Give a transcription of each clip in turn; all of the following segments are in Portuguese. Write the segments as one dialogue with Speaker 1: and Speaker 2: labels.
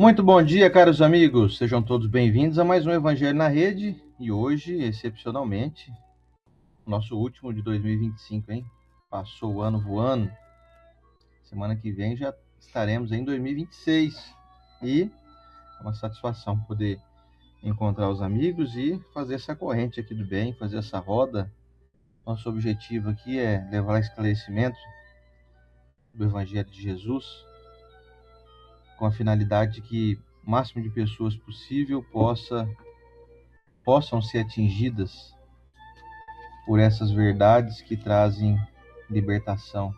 Speaker 1: Muito bom dia, caros amigos. Sejam todos bem-vindos a mais um Evangelho na Rede. E hoje, excepcionalmente, nosso último de 2025, hein? Passou o ano voando. Semana que vem já estaremos em 2026. E é uma satisfação poder encontrar os amigos e fazer essa corrente aqui do bem, fazer essa roda. Nosso objetivo aqui é levar esclarecimento do Evangelho de Jesus, com a finalidade de que o máximo de pessoas possível possam ser atingidas por essas verdades que trazem libertação,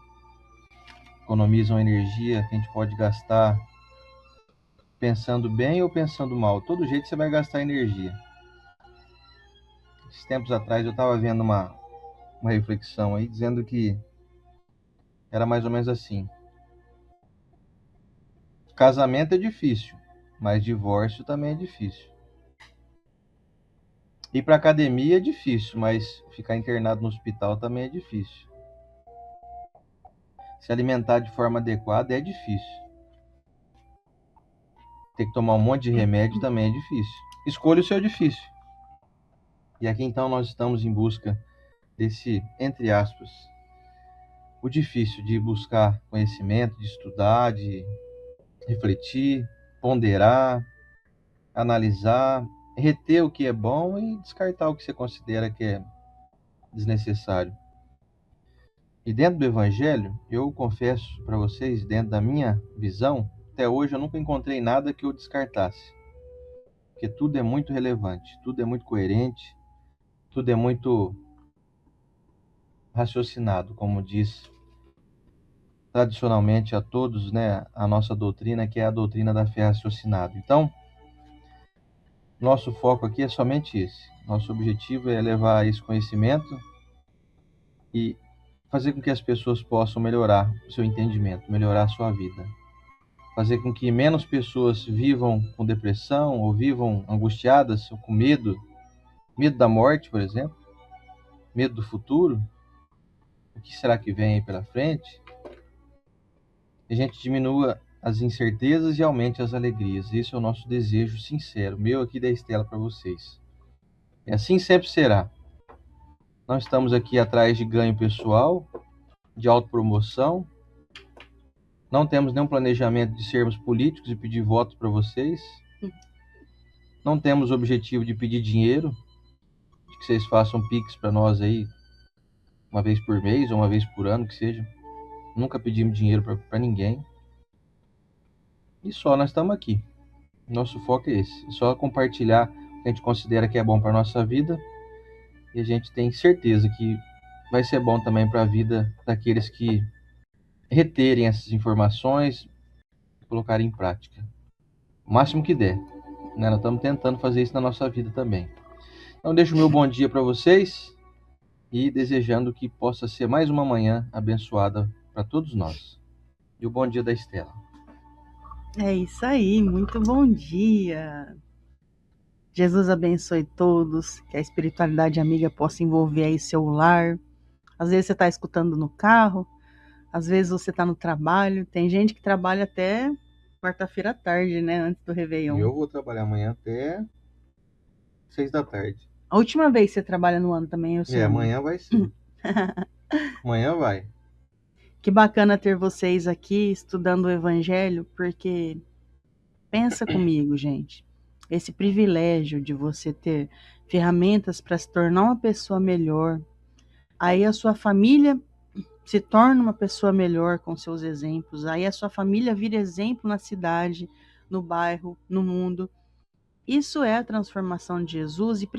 Speaker 1: economizam energia que a gente pode gastar pensando bem ou pensando mal. Todo jeito você vai gastar energia. Esses tempos atrás eu estava vendo uma reflexão aí dizendo que era mais ou menos assim: casamento é difícil, mas divórcio também é difícil. Ir para academia é difícil, mas ficar internado no hospital também é difícil. Se alimentar de forma adequada é difícil. Ter que tomar um monte de remédio também é difícil. Escolha o seu difícil. E aqui então nós estamos em busca desse, entre aspas, o difícil de buscar conhecimento, de estudar, de refletir, ponderar, analisar, reter o que é bom e descartar o que você considera que é desnecessário. E dentro do Evangelho, eu confesso para vocês, dentro da minha visão, até hoje eu nunca encontrei nada que eu descartasse. Porque tudo é muito relevante, tudo é muito coerente, tudo é muito raciocinado, como diz tradicionalmente a todos, né, a nossa doutrina, que é a doutrina da fé raciocinada. Então, nosso foco aqui é somente esse. Nosso objetivo é levar esse conhecimento e fazer com que as pessoas possam melhorar o seu entendimento, melhorar a sua vida. Fazer com que menos pessoas vivam com depressão ou vivam angustiadas ou com medo da morte, por exemplo, medo do futuro, o que será que vem aí pela frente, a gente diminua as incertezas e aumente as alegrias. Esse é o nosso desejo sincero, meu aqui da Estela para vocês. E assim sempre será. Não estamos aqui atrás de ganho pessoal, de autopromoção. Não temos nenhum planejamento de sermos políticos e pedir votos para vocês. Não temos o objetivo de pedir dinheiro, de que vocês façam Pix para nós aí, uma vez por mês ou uma vez por ano, que seja. Nunca pedimos dinheiro para ninguém. E só nós estamos aqui. Nosso foco é esse. É só compartilhar o que a gente considera que é bom para a nossa vida. E a gente tem certeza que vai ser bom também para a vida daqueles que reterem essas informações e colocarem em prática. O máximo que der. Né? Nós estamos tentando fazer isso na nossa vida também. Então, deixo o meu bom dia para vocês e desejando que possa ser mais uma manhã abençoada para todos nós. E o bom dia da Estela.
Speaker 2: É isso aí, muito bom dia. Jesus abençoe todos, que a espiritualidade amiga possa envolver aí seu lar. Às vezes você está escutando no carro, às vezes você está no trabalho. Tem gente que trabalha até quarta-feira à tarde, né, antes do Réveillon.
Speaker 1: Eu vou trabalhar amanhã até 6 da tarde.
Speaker 2: A última vez que você trabalha no ano também, eu sei.
Speaker 1: Amanhã vai ser. Amanhã vai.
Speaker 2: Que bacana ter vocês aqui estudando o Evangelho, porque pensa comigo, gente. Esse privilégio de você ter ferramentas para se tornar uma pessoa melhor. Aí a sua família se torna uma pessoa melhor com seus exemplos. Aí a sua família vira exemplo na cidade, no bairro, no mundo. Isso é a transformação de Jesus. E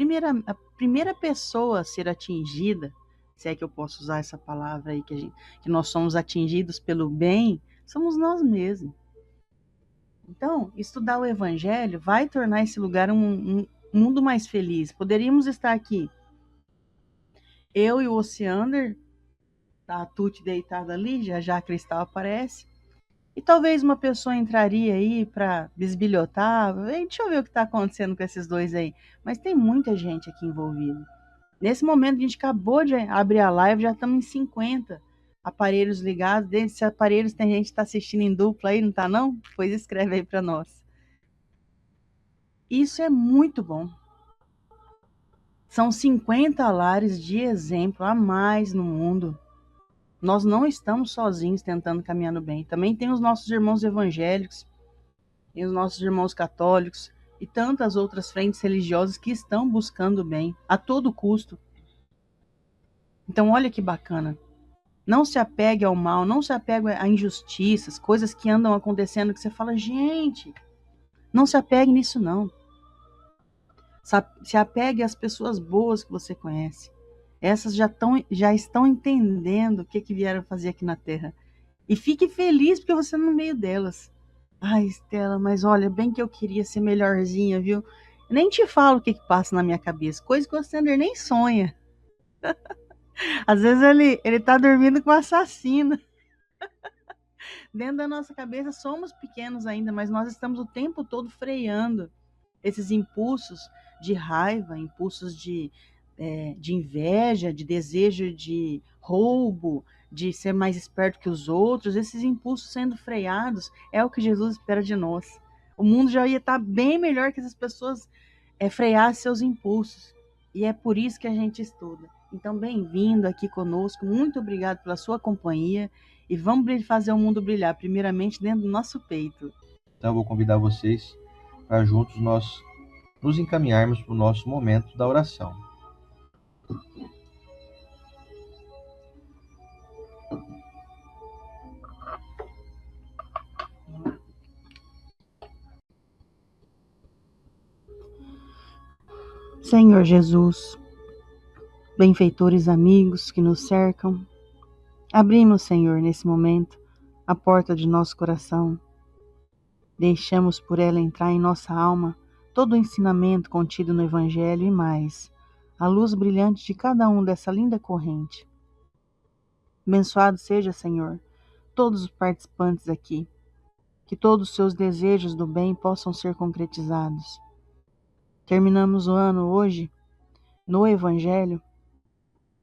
Speaker 2: a primeira pessoa a ser atingida, se é que eu posso usar essa palavra aí, que nós somos atingidos pelo bem, somos nós mesmos. Então, estudar o Evangelho vai tornar esse lugar um mundo mais feliz. Poderíamos estar aqui, eu e o Ociander, tá a Tuti deitada ali, já a Cristal aparece, e talvez uma pessoa entraria aí para bisbilhotar, deixa eu ver o que está acontecendo com esses dois aí. Mas tem muita gente aqui envolvida. Nesse momento, a gente acabou de abrir a live, já estamos em 50 aparelhos ligados. Desses aparelhos tem gente que está assistindo em dupla aí, não está não? Pois escreve aí para nós. Isso é muito bom. São 50 lares de exemplo a mais no mundo. Nós não estamos sozinhos tentando caminhar no bem. Também tem os nossos irmãos evangélicos, tem os nossos irmãos católicos e tantas outras frentes religiosas que estão buscando o bem a todo custo. Então, olha que bacana. Não se apegue ao mal, não se apegue a injustiças, coisas que andam acontecendo que você fala, gente, não se apegue nisso não. Se apegue às pessoas boas que você conhece. Essas já estão entendendo o que vieram fazer aqui na Terra. E fique feliz porque você é no meio delas. Ai, Estela, mas olha, bem que eu queria ser melhorzinha, viu? Eu nem te falo o que passa na minha cabeça. Coisa que o Sander nem sonha. Às vezes ele tá dormindo com um assassino. Dentro da nossa cabeça somos pequenos ainda, mas nós estamos o tempo todo freando esses impulsos de raiva, impulsos de inveja, de desejo de roubo, de ser mais esperto que os outros. Esses impulsos sendo freados é o que Jesus espera de nós. O mundo já ia estar bem melhor que essas pessoas freassem seus impulsos. E é por isso que a gente estuda. Então, bem-vindo aqui conosco. Muito obrigado pela sua companhia. E vamos fazer o mundo brilhar, primeiramente dentro do nosso peito.
Speaker 1: Então, eu vou convidar vocês para juntos nós nos encaminharmos para o nosso momento da oração.
Speaker 2: Senhor Jesus, benfeitores amigos que nos cercam, abrimos, Senhor, nesse momento, a porta de nosso coração. Deixamos por ela entrar em nossa alma todo o ensinamento contido no Evangelho e mais, a luz brilhante de cada um dessa linda corrente. Abençoado seja, Senhor, todos os participantes aqui, que todos os seus desejos do bem possam ser concretizados. Terminamos o ano hoje, no Evangelho,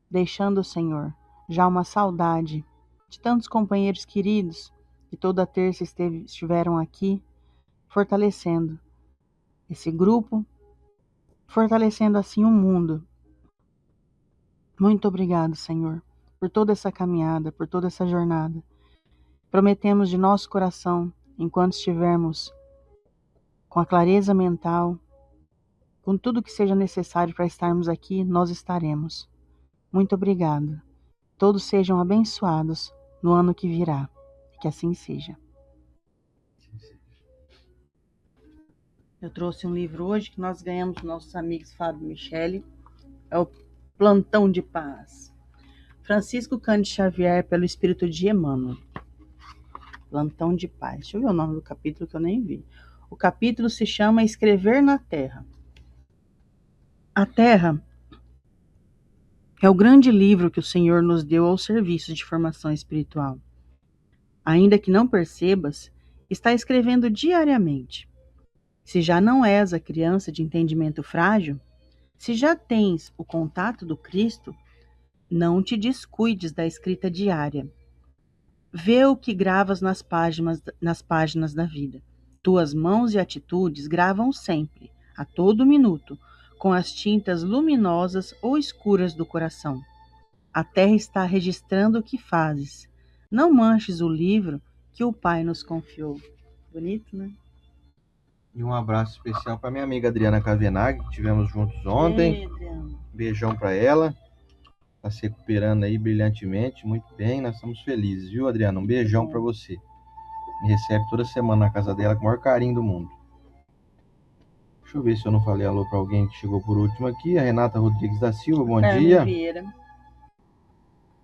Speaker 2: deixando, Senhor, já uma saudade de tantos companheiros queridos que toda terça estiveram aqui, fortalecendo esse grupo, fortalecendo assim o mundo. Muito obrigado, Senhor, por toda essa caminhada, por toda essa jornada. Prometemos de nosso coração, enquanto estivermos com a clareza mental, com tudo que seja necessário para estarmos aqui, nós estaremos. Muito obrigado. Todos sejam abençoados no ano que virá. Que assim seja. Eu trouxe um livro hoje que nós ganhamos dos nossos amigos Fábio e Michele. É o Plantão de Paz. Francisco Cândido Xavier, pelo Espírito de Emmanuel. Plantão de Paz. Deixa eu ver o nome do capítulo que eu nem vi. O capítulo se chama Escrever na Terra. A Terra é o grande livro que o Senhor nos deu ao serviço de formação espiritual. Ainda que não percebas, está escrevendo diariamente. Se já não és a criança de entendimento frágil, se já tens o contato do Cristo, não te descuides da escrita diária. Vê o que gravas nas páginas da vida. Tuas mãos e atitudes gravam sempre, a todo minuto, com as tintas luminosas ou escuras do coração. A terra está registrando o que fazes. Não manches o livro que o Pai nos confiou. Bonito, né?
Speaker 1: E um abraço especial para minha amiga Adriana Cavenaghi, que tivemos juntos ontem.
Speaker 2: Ei, Adriana.
Speaker 1: Beijão para ela. Está se recuperando aí brilhantemente, muito bem. Nós estamos felizes, viu, Adriana? Um beijão para você. Me recebe toda semana na casa dela com o maior carinho do mundo. Deixa eu ver se eu não falei alô para alguém que chegou por último aqui. A Renata Rodrigues da Silva, bom dia.
Speaker 2: Vieira.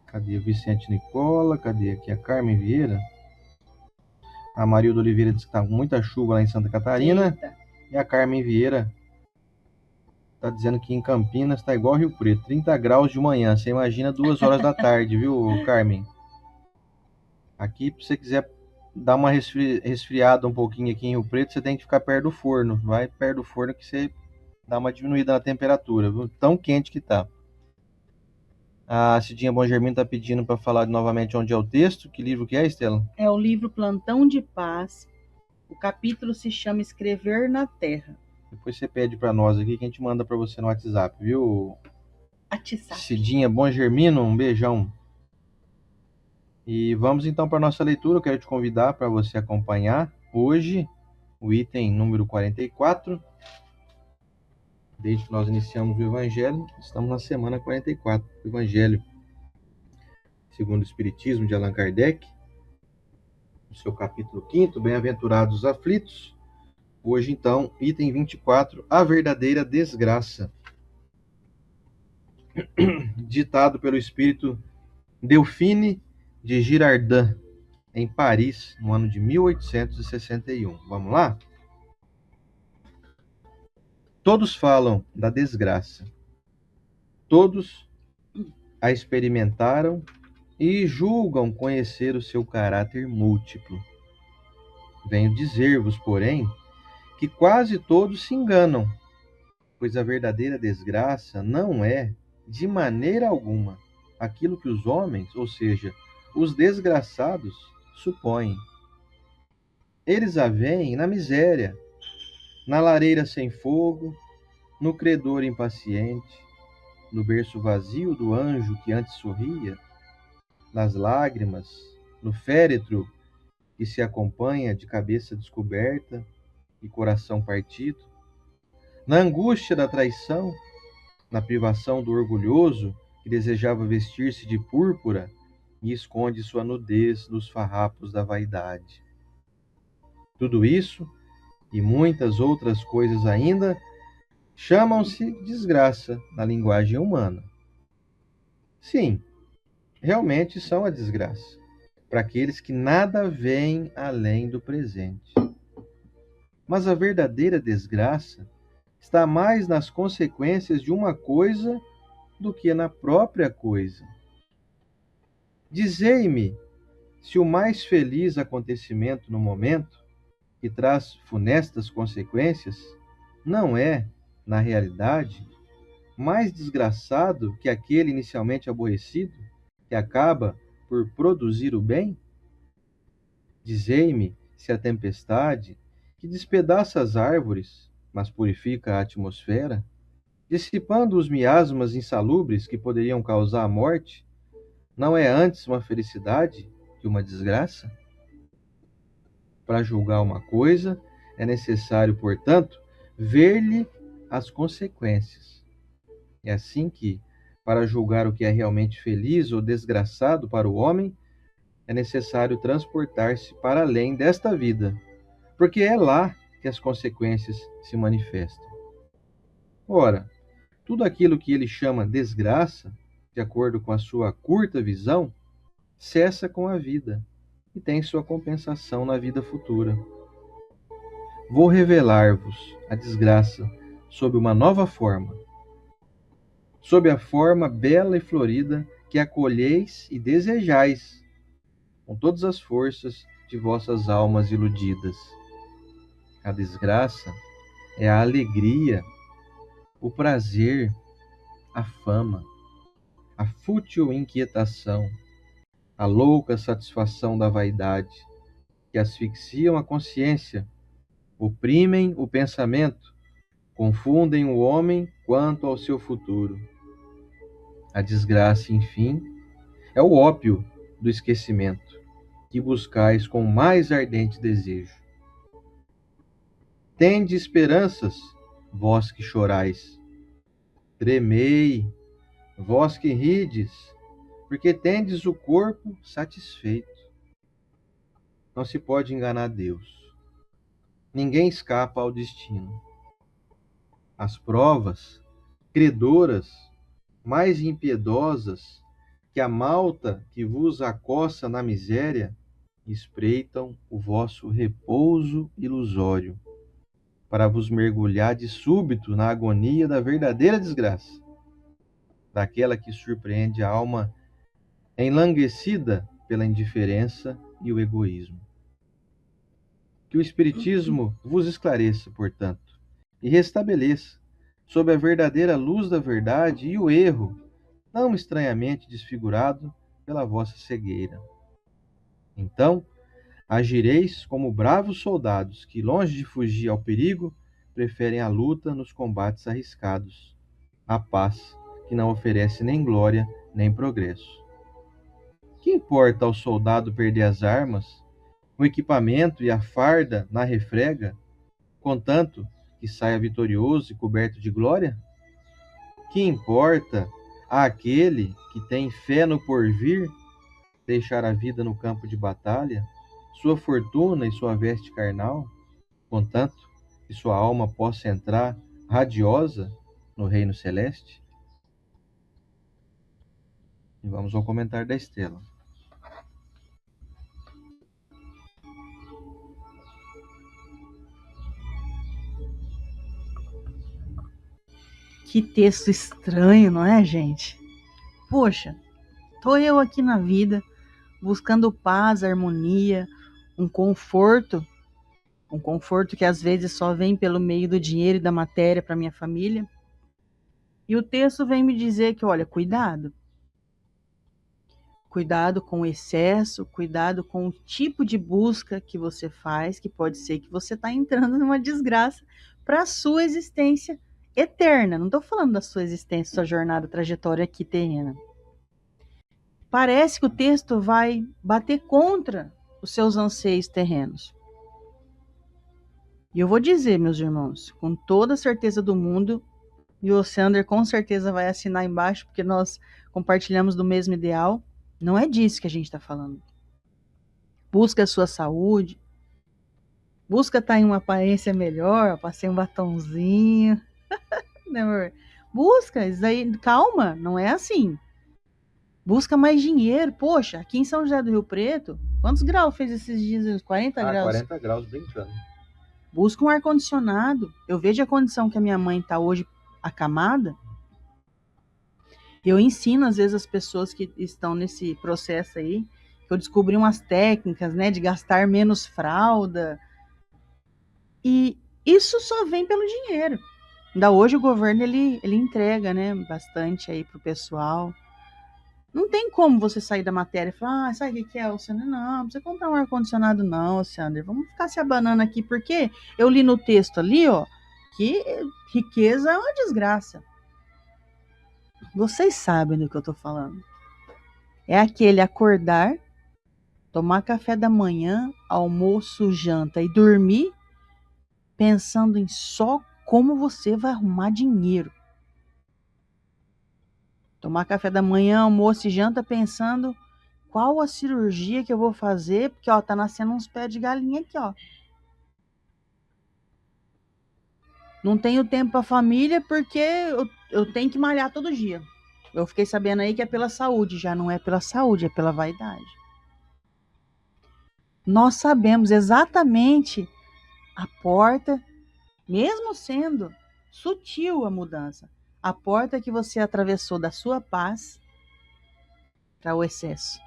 Speaker 1: Cadê o Vicente Nicola? Cadê aqui a Carmen Vieira? A Marilda Oliveira diz que está com muita chuva lá em Santa Catarina.
Speaker 2: Eita.
Speaker 1: E a Carmen Vieira está dizendo que em Campinas está igual Rio Preto, 30 graus de manhã. Você imagina 2 horas da tarde, viu, Carmen? Aqui, se você quiser dar uma resfriada um pouquinho aqui em Rio Preto, você tem que ficar perto do forno. Vai perto do forno que você dá uma diminuída na temperatura, viu? Tão quente que tá. A Cidinha Bom Germino está pedindo para falar novamente onde é o texto. Que livro que é, Estela?
Speaker 2: É o livro Plantão de Paz. O capítulo se chama Escrever na Terra.
Speaker 1: Depois você pede para nós aqui que a gente manda para você no WhatsApp, viu?
Speaker 2: WhatsApp.
Speaker 1: Cidinha Bom Germino, um beijão. E vamos então para nossa leitura. Eu quero te convidar para você acompanhar hoje o item número 44. Desde que nós iniciamos o Evangelho, estamos na semana 44 do Evangelho segundo o Espiritismo de Allan Kardec, no seu capítulo 5º, Bem-aventurados os aflitos. Hoje, então, item 24, a verdadeira desgraça. Ditado pelo espírito Delphine de Girardin, em Paris, no ano de 1861. Vamos lá? Todos falam da desgraça. Todos a experimentaram e julgam conhecer o seu caráter múltiplo. Venho dizer-vos, porém, que quase todos se enganam, pois a verdadeira desgraça não é, de maneira alguma, aquilo que os homens, ou seja, os desgraçados, supõem. Eles a veem na miséria, na lareira sem fogo, no credor impaciente, no berço vazio do anjo que antes sorria, nas lágrimas, no féretro que se acompanha de cabeça descoberta e coração partido, na angústia da traição, na privação do orgulhoso que desejava vestir-se de púrpura e esconde sua nudez nos farrapos da vaidade. Tudo isso, e muitas outras coisas ainda, chamam-se desgraça na linguagem humana. Sim, realmente são a desgraça, para aqueles que nada veem além do presente. Mas a verdadeira desgraça está mais nas consequências de uma coisa do que na própria coisa. Dizei-me se o mais feliz acontecimento no momento, que traz funestas consequências, não é, na realidade, mais desgraçado que aquele inicialmente aborrecido, que acaba por produzir o bem? Dizei-me se a tempestade, que despedaça as árvores, mas purifica a atmosfera, dissipando os miasmas insalubres que poderiam causar a morte, não é antes uma felicidade que uma desgraça? Para julgar uma coisa, é necessário, portanto, ver-lhe as consequências. É assim que, para julgar o que é realmente feliz ou desgraçado para o homem, é necessário transportar-se para além desta vida, porque é lá que as consequências se manifestam. Ora, tudo aquilo que ele chama desgraça, de acordo com a sua curta visão, cessa com a vida e tem sua compensação na vida futura. Vou revelar-vos a desgraça sob uma nova forma, sob a forma bela e florida que acolheis e desejais, com todas as forças de vossas almas iludidas. A desgraça é a alegria, o prazer, a fama, a fútil inquietação, a louca satisfação da vaidade, que asfixiam a consciência, oprimem o pensamento, confundem o homem quanto ao seu futuro. A desgraça, enfim, é o ópio do esquecimento, que buscais com mais ardente desejo. Tende esperanças, vós que chorais. Tremei, vós que rides, porque tendes o corpo satisfeito. Não se pode enganar Deus. Ninguém escapa ao destino. As provas, credoras, mais impiedosas que a malta que vos acossa na miséria, espreitam o vosso repouso ilusório, para vos mergulhar de súbito na agonia da verdadeira desgraça, daquela que surpreende a alma enlanguecida pela indiferença e o egoísmo. Que o Espiritismo vos esclareça, portanto, e restabeleça, sob a verdadeira luz da verdade, e o erro, tão estranhamente desfigurado pela vossa cegueira. Então, agireis como bravos soldados que, longe de fugir ao perigo, preferem a luta nos combates arriscados, a paz, que não oferece nem glória nem progresso. Que importa ao soldado perder as armas, o equipamento e a farda na refrega, contanto que saia vitorioso e coberto de glória? Que importa àquele que tem fé no porvir deixar a vida no campo de batalha, sua fortuna e sua veste carnal, contanto que sua alma possa entrar radiosa no reino celeste? E vamos ao comentário da Estela.
Speaker 2: Que texto estranho, não é, gente? Poxa, tô eu aqui na vida, buscando paz, harmonia, um conforto que às vezes só vem pelo meio do dinheiro e da matéria para minha família. E o texto vem me dizer que, olha, cuidado. Cuidado com o excesso, cuidado com o tipo de busca que você faz, que pode ser que você está entrando numa desgraça para a sua existência eterna. Não estou falando da sua existência, sua jornada, trajetória aqui terrena. Parece que o texto vai bater contra os seus anseios terrenos. E eu vou dizer, meus irmãos, com toda a certeza do mundo, e o Sander com certeza vai assinar embaixo, porque nós compartilhamos do mesmo ideal, não é disso que a gente está falando. Busca a sua saúde, busca estar em uma aparência melhor, passei um batonzinho, né, amor? Busca, isso aí, calma, não é assim. Busca mais dinheiro, poxa, aqui em São José do Rio Preto, quantos graus fez esses dias? 40 graus?
Speaker 1: 40 graus brincando.
Speaker 2: Busca um ar-condicionado. Eu vejo a condição que a minha mãe está hoje acamada. Eu ensino, às vezes, as pessoas que estão nesse processo aí, que eu descobri umas técnicas, né, de gastar menos fralda. E isso só vem pelo dinheiro. Ainda hoje o governo, ele entrega, né, bastante aí pro pessoal. Não tem como você sair da matéria e falar, sabe o que é, Alexandre? Não precisa comprar um ar-condicionado não, Alexandre. Vamos ficar se abanando aqui, porque eu li no texto ali, ó, que riqueza é uma desgraça. Vocês sabem do que eu tô falando. É aquele acordar, tomar café da manhã, almoço, janta e dormir, pensando em só como você vai arrumar dinheiro. Tomar café da manhã, almoço e janta pensando qual a cirurgia que eu vou fazer, porque ó, tá nascendo uns pés de galinha aqui, ó. Não tenho tempo para família porque eu tenho que malhar todo dia. Eu fiquei sabendo aí que é pela saúde, já não é pela saúde, é pela vaidade. Nós sabemos exatamente a porta, mesmo sendo sutil a mudança, a porta que você atravessou da sua paz para o excesso.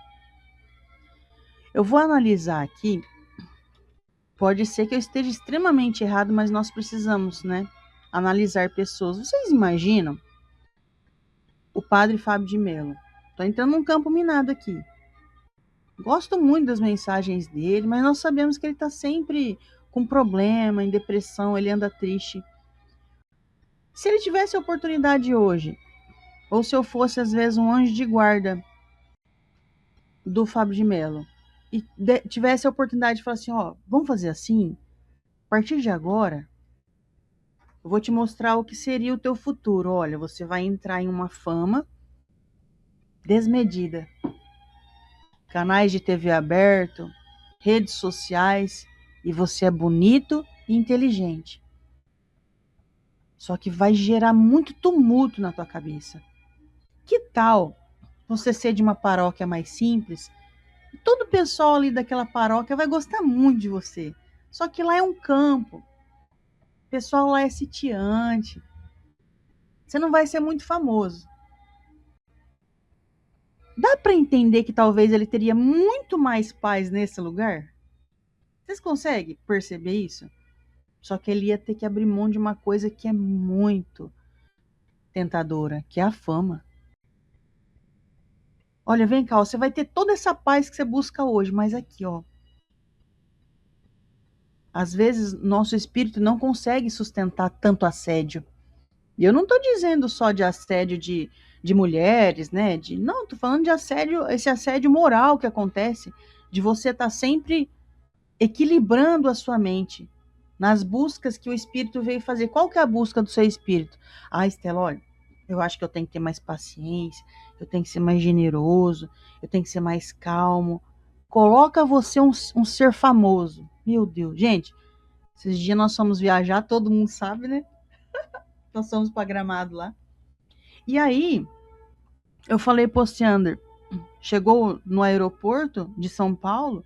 Speaker 2: Eu vou analisar aqui, pode ser que eu esteja extremamente errado, mas nós precisamos, né, analisar pessoas. Vocês imaginam o padre Fábio de Mello? Estou entrando num campo minado aqui. Gosto muito das mensagens dele, mas nós sabemos que ele está sempre com problema, em depressão, ele anda triste. Se ele tivesse a oportunidade hoje, ou se eu fosse às vezes um anjo de guarda do Fábio de Mello, e tivesse a oportunidade de falar assim, ó, vamos fazer assim, a partir de agora, eu vou te mostrar o que seria o teu futuro. Olha, você vai entrar em uma fama desmedida. Canais de TV aberto, redes sociais, e você é bonito e inteligente. Só que vai gerar muito tumulto na tua cabeça. Que tal você ser de uma paróquia mais simples? E todo o pessoal ali daquela paróquia vai gostar muito de você. Só que lá é um campo. O pessoal lá é sitiante. Você não vai ser muito famoso. Dá para entender que talvez ele teria muito mais paz nesse lugar? Vocês conseguem perceber isso? Só que ele ia ter que abrir mão de uma coisa que é muito tentadora, que é a fama. Olha, vem cá, você vai ter toda essa paz que você busca hoje, mas aqui, ó. Às vezes, nosso espírito não consegue sustentar tanto assédio. E eu não estou dizendo só de assédio de mulheres, né? Não, estou falando de assédio, esse assédio moral que acontece, de você estar sempre equilibrando a sua mente nas buscas que o espírito veio fazer. Qual que é a busca do seu espírito? Ah, Estela, olha, eu acho que eu tenho que ter mais paciência, eu tenho que ser mais generoso, eu tenho que ser mais calmo. Coloca você um ser famoso. Meu Deus, gente, esses dias nós fomos viajar, todo mundo sabe, né? Nós fomos para Gramado lá. E aí, eu falei pro Oceander, chegou no aeroporto de São Paulo,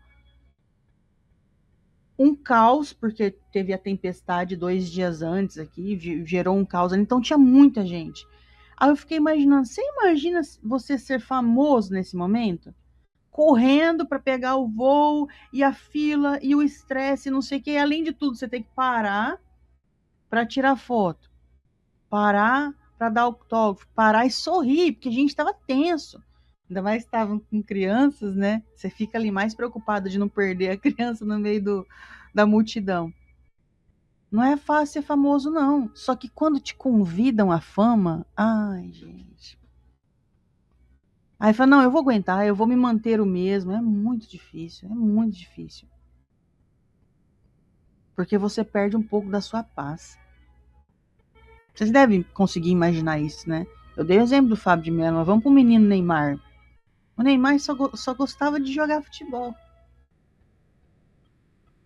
Speaker 2: um caos, porque teve a tempestade 2 dias antes aqui, gerou um caos, então tinha muita gente. Aí eu fiquei imaginando, você imagina você ser famoso nesse momento? Correndo para pegar o voo, e a fila, e o estresse, não sei o que, além de tudo, você tem que parar para tirar foto, parar para dar autógrafo, parar e sorrir, porque a gente estava tenso. Ainda mais estavam com crianças, né? Você fica ali mais preocupado de não perder a criança no meio da multidão. Não é fácil ser famoso, não. Só que quando te convidam à fama, ai, gente. Aí fala, não, eu vou aguentar, eu vou me manter o mesmo. É muito difícil, é muito difícil. Porque você perde um pouco da sua paz. Vocês devem conseguir imaginar isso, né? Eu dei o exemplo do Fábio de Mello, mas vamos pro menino Neymar. O Neymar só gostava de jogar futebol.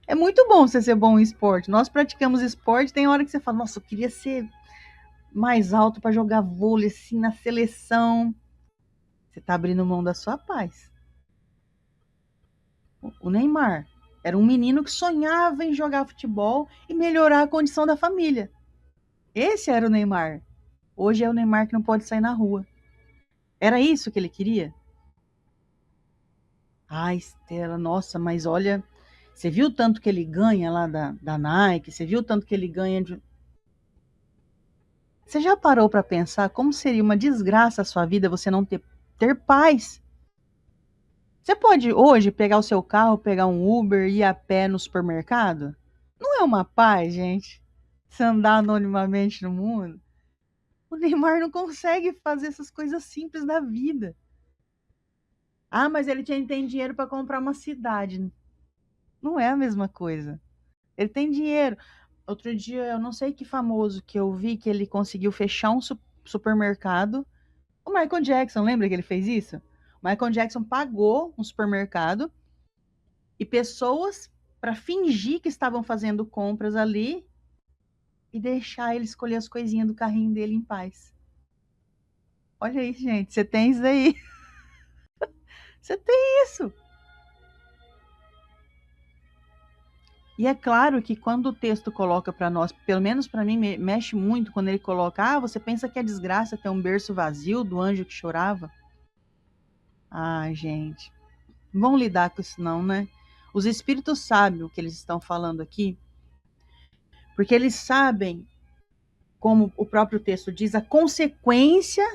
Speaker 2: É muito bom você ser bom em esporte. Nós praticamos esporte, tem hora que você fala, nossa, eu queria ser mais alto para jogar vôlei, assim, na seleção. Você tá abrindo mão da sua paz. O Neymar era um menino que sonhava em jogar futebol e melhorar a condição da família. Esse era o Neymar. Hoje é o Neymar que não pode sair na rua. Era isso que ele queria? Ah, Estela, nossa, mas olha, você viu o tanto que ele ganha lá da Nike? Você viu o tanto que ele ganha de... Você já parou para pensar como seria uma desgraça a sua vida você não ter paz? Você pode hoje pegar o seu carro, pegar um Uber e ir a pé no supermercado? Não é uma paz, gente? Você andar anonimamente no mundo? O Neymar não consegue fazer essas coisas simples da vida. Ah, mas ele tem dinheiro para comprar uma cidade. Não é a mesma coisa. Ele tem dinheiro. Outro dia, eu não sei que famoso que eu vi que ele conseguiu fechar um supermercado. O Michael Jackson, lembra que ele fez isso? O Michael Jackson pagou um supermercado e pessoas para fingir que estavam fazendo compras ali e deixar ele escolher as coisinhas do carrinho dele em paz. Olha isso, gente. Você tem isso aí. Você tem isso. E é claro que quando o texto coloca para nós, pelo menos para mim, mexe muito quando ele coloca, ah, você pensa que é desgraça ter um berço vazio do anjo que chorava? Ah, gente, não vão lidar com isso não, né? Os espíritos sabem o que eles estão falando aqui, porque eles sabem, como o próprio texto diz, a consequência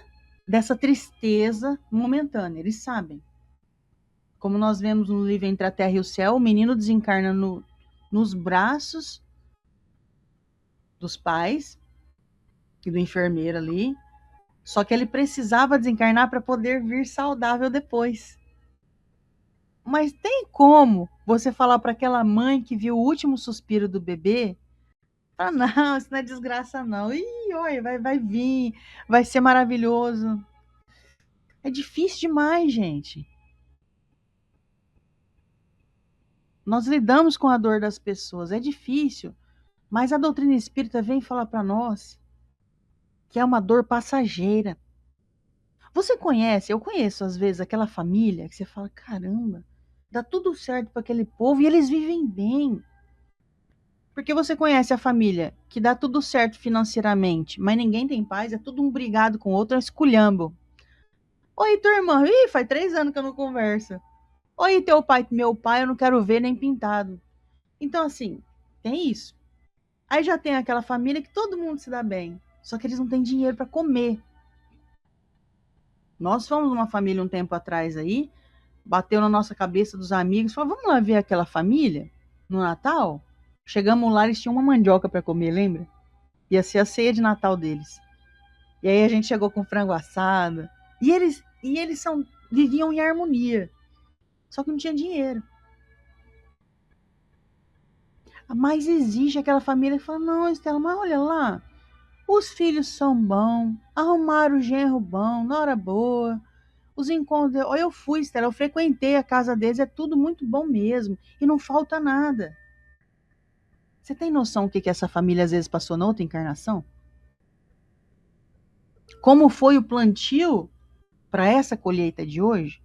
Speaker 2: dessa tristeza momentânea. Eles sabem. Como nós vemos no livro Entre a Terra e o Céu, o menino desencarna nos braços dos pais e do enfermeiro ali, só que ele precisava desencarnar para poder vir saudável depois. Mas tem como você falar para aquela mãe que viu o último suspiro do bebê? Ah, não, isso não é desgraça não. Ih, olha, vai vir, vai ser maravilhoso. É difícil demais, gente. Nós lidamos com a dor das pessoas, é difícil. Mas a doutrina espírita vem falar para nós que é uma dor passageira. Você conhece, eu conheço às vezes aquela família que você fala, caramba, dá tudo certo para aquele povo e eles vivem bem. Porque você conhece a família que dá tudo certo financeiramente, mas ninguém tem paz, é tudo um brigado com o outro, é esculhambo. Oi, tua irmã, ih, faz 3 anos que eu não converso. Oi, teu pai, meu pai eu não quero ver nem pintado. Então, assim, tem isso. Aí já tem aquela família que todo mundo se dá bem, só que eles não têm dinheiro para comer. Nós fomos uma família um tempo atrás aí, bateu na nossa cabeça dos amigos, falou, vamos lá ver aquela família no Natal? Chegamos lá, eles tinham uma mandioca para comer, lembra? Ia ser a ceia de Natal deles. E aí a gente chegou com frango assado. E eles viviam em harmonia. Só que não tinha dinheiro. Mas exige aquela família que fala, não, Estela, mas olha lá, os filhos são bons, arrumaram o genro bom, na hora boa, os encontros, eu fui, Estela, eu frequentei a casa deles, é tudo muito bom mesmo, e não falta nada. Você tem noção do que essa família às vezes passou na outra encarnação? Como foi o plantio para essa colheita de hoje?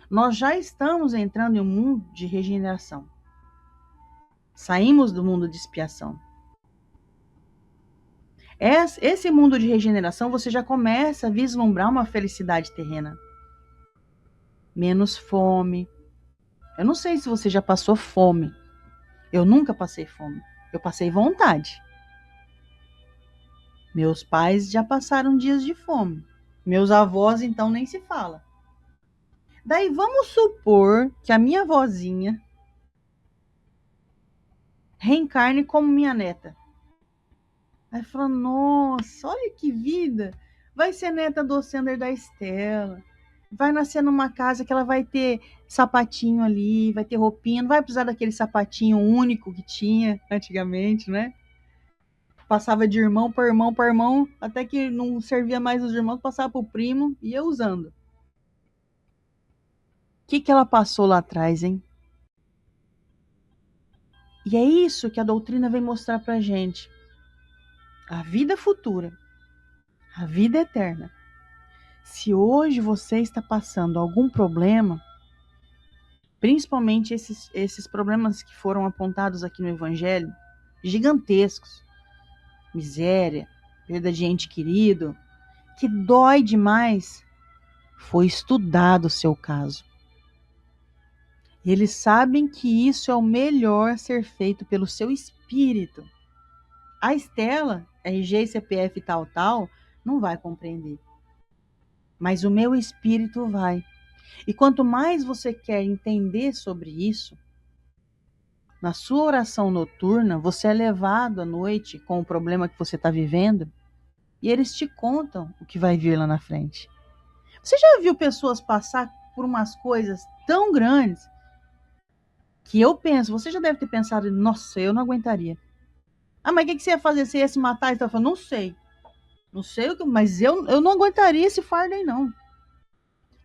Speaker 2: Nós já estamos entrando em um mundo de regeneração. Saímos do mundo de expiação. Esse mundo de regeneração, você já começa a vislumbrar uma felicidade terrena. Menos fome. Eu não sei se você já passou fome. Eu nunca passei fome. Eu passei vontade. Meus pais já passaram dias de fome. Meus avós, então, nem se fala. Daí, vamos supor que a minha vozinha reencarne como minha neta. Aí fala, nossa, olha que vida. Vai ser neta do Ocender da Estela. Vai nascer numa casa que ela vai ter sapatinho ali, vai ter roupinha, não vai precisar daquele sapatinho único que tinha antigamente, né? Passava de irmão para irmão para irmão, até que não servia mais os irmãos, passava para o primo e ia usando. O que ela passou lá atrás, hein? E é isso que a doutrina vem mostrar pra gente. A vida futura, a vida eterna. Se hoje você está passando algum problema, principalmente esses problemas que foram apontados aqui no Evangelho, gigantescos, miséria, perda de ente querido, que dói demais, foi estudado o seu caso. Eles sabem que isso é o melhor a ser feito pelo seu espírito. A Estela, RG, CPF tal, não vai compreender. Mas o meu espírito vai. E quanto mais você quer entender sobre isso, na sua oração noturna, você é levado à noite com o problema que você está vivendo e eles te contam o que vai vir lá na frente. Você já viu pessoas passar por umas coisas tão grandes que eu penso, você já deve ter pensado, nossa, eu não aguentaria. Ah, mas o que você ia fazer? Você ia se matar? Você falando, não sei. Não sei o que, mas eu não aguentaria esse fardo aí, não.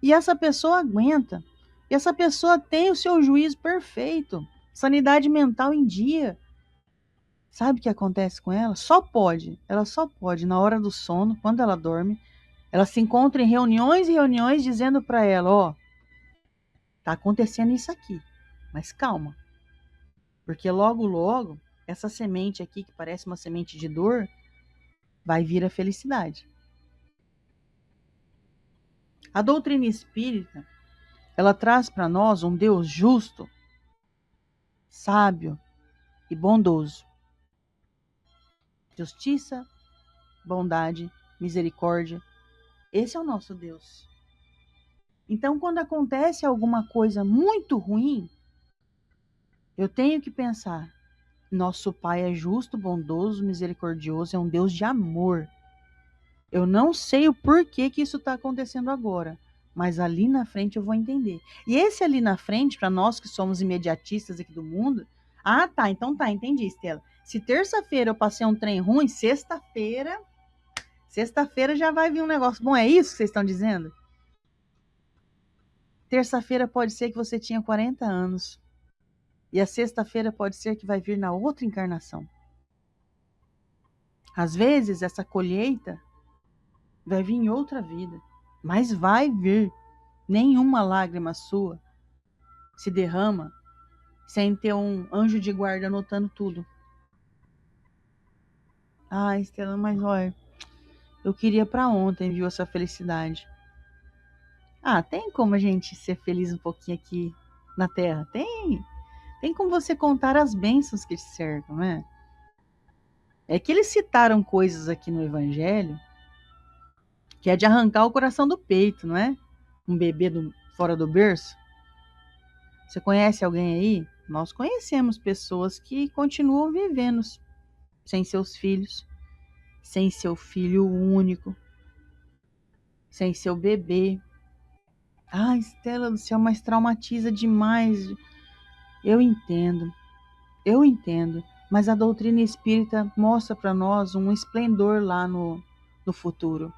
Speaker 2: E essa pessoa aguenta. E essa pessoa tem o seu juízo perfeito. Sanidade mental em dia. Sabe o que acontece com ela? Ela só pode, na hora do sono, quando ela dorme, ela se encontra em reuniões e reuniões dizendo para ela, ó, tá acontecendo isso aqui, mas calma. Porque logo, logo, essa semente aqui, que parece uma semente de dor, vai vir a felicidade. A doutrina espírita, ela traz para nós um Deus justo, sábio e bondoso. Justiça, bondade, misericórdia. Esse é o nosso Deus. Então, quando acontece alguma coisa muito ruim, eu tenho que pensar, nosso Pai é justo, bondoso, misericordioso, é um Deus de amor. Eu não sei o porquê que isso está acontecendo agora, mas ali na frente eu vou entender. E esse ali na frente, para nós que somos imediatistas aqui do mundo, então tá, entendi, Estela. Se terça-feira eu passei um trem ruim, sexta-feira já vai vir um negócio bom. É isso que vocês estão dizendo? Terça-feira pode ser que você tinha 40 anos. E a sexta-feira pode ser que vai vir na outra encarnação. Às vezes, essa colheita vai vir em outra vida. Mas vai vir. Nenhuma lágrima sua se derrama sem ter um anjo de guarda anotando tudo. Ah, Estela, mas olha, eu queria para ontem, viu, essa felicidade. Tem como a gente ser feliz um pouquinho aqui na Terra? Tem como você contar as bênçãos que te cercam, né? É que eles citaram coisas aqui no Evangelho que é de arrancar o coração do peito, não é? Um bebê fora do berço. Você conhece alguém aí nós conhecemos pessoas que continuam vivendo sem seus filhos, sem seu filho único, sem seu bebê. Ah, Estela do céu, mas traumatiza demais. Eu entendo, mas a doutrina espírita mostra para nós um esplendor lá no futuro.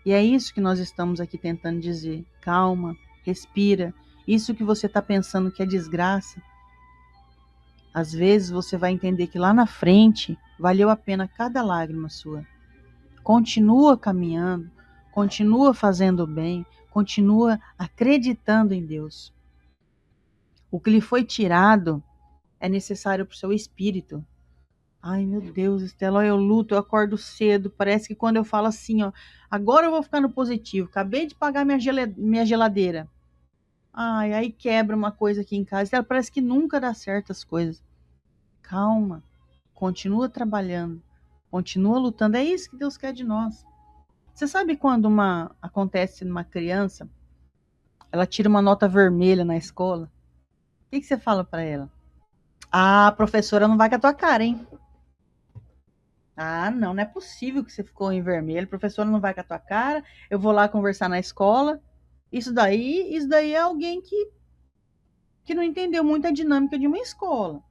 Speaker 2: E é isso que nós estamos aqui tentando dizer. Calma, respira. Isso que você está pensando que é desgraça, às vezes você vai entender que lá na frente valeu a pena cada lágrima sua. Continua caminhando, continua fazendo bem, continua acreditando em Deus. O que lhe foi tirado é necessário para o seu espírito. Ai, meu Deus, Estela, eu luto, eu acordo cedo. Parece que quando eu falo assim, ó, agora eu vou ficar no positivo. Acabei de pagar minha geladeira. Ai, aí quebra uma coisa aqui em casa. Estela, parece que nunca dá certo as coisas. Calma, continua trabalhando, continua lutando. É isso que Deus quer de nós. Você sabe quando acontece numa criança, ela tira uma nota vermelha na escola? O que você fala para ela? Ah, a professora não vai com a tua cara, hein? Ah, não é possível que você ficou em vermelho. A professora não vai com a tua cara. Eu vou lá conversar na escola. Isso daí é alguém que não entendeu muito a dinâmica de uma escola.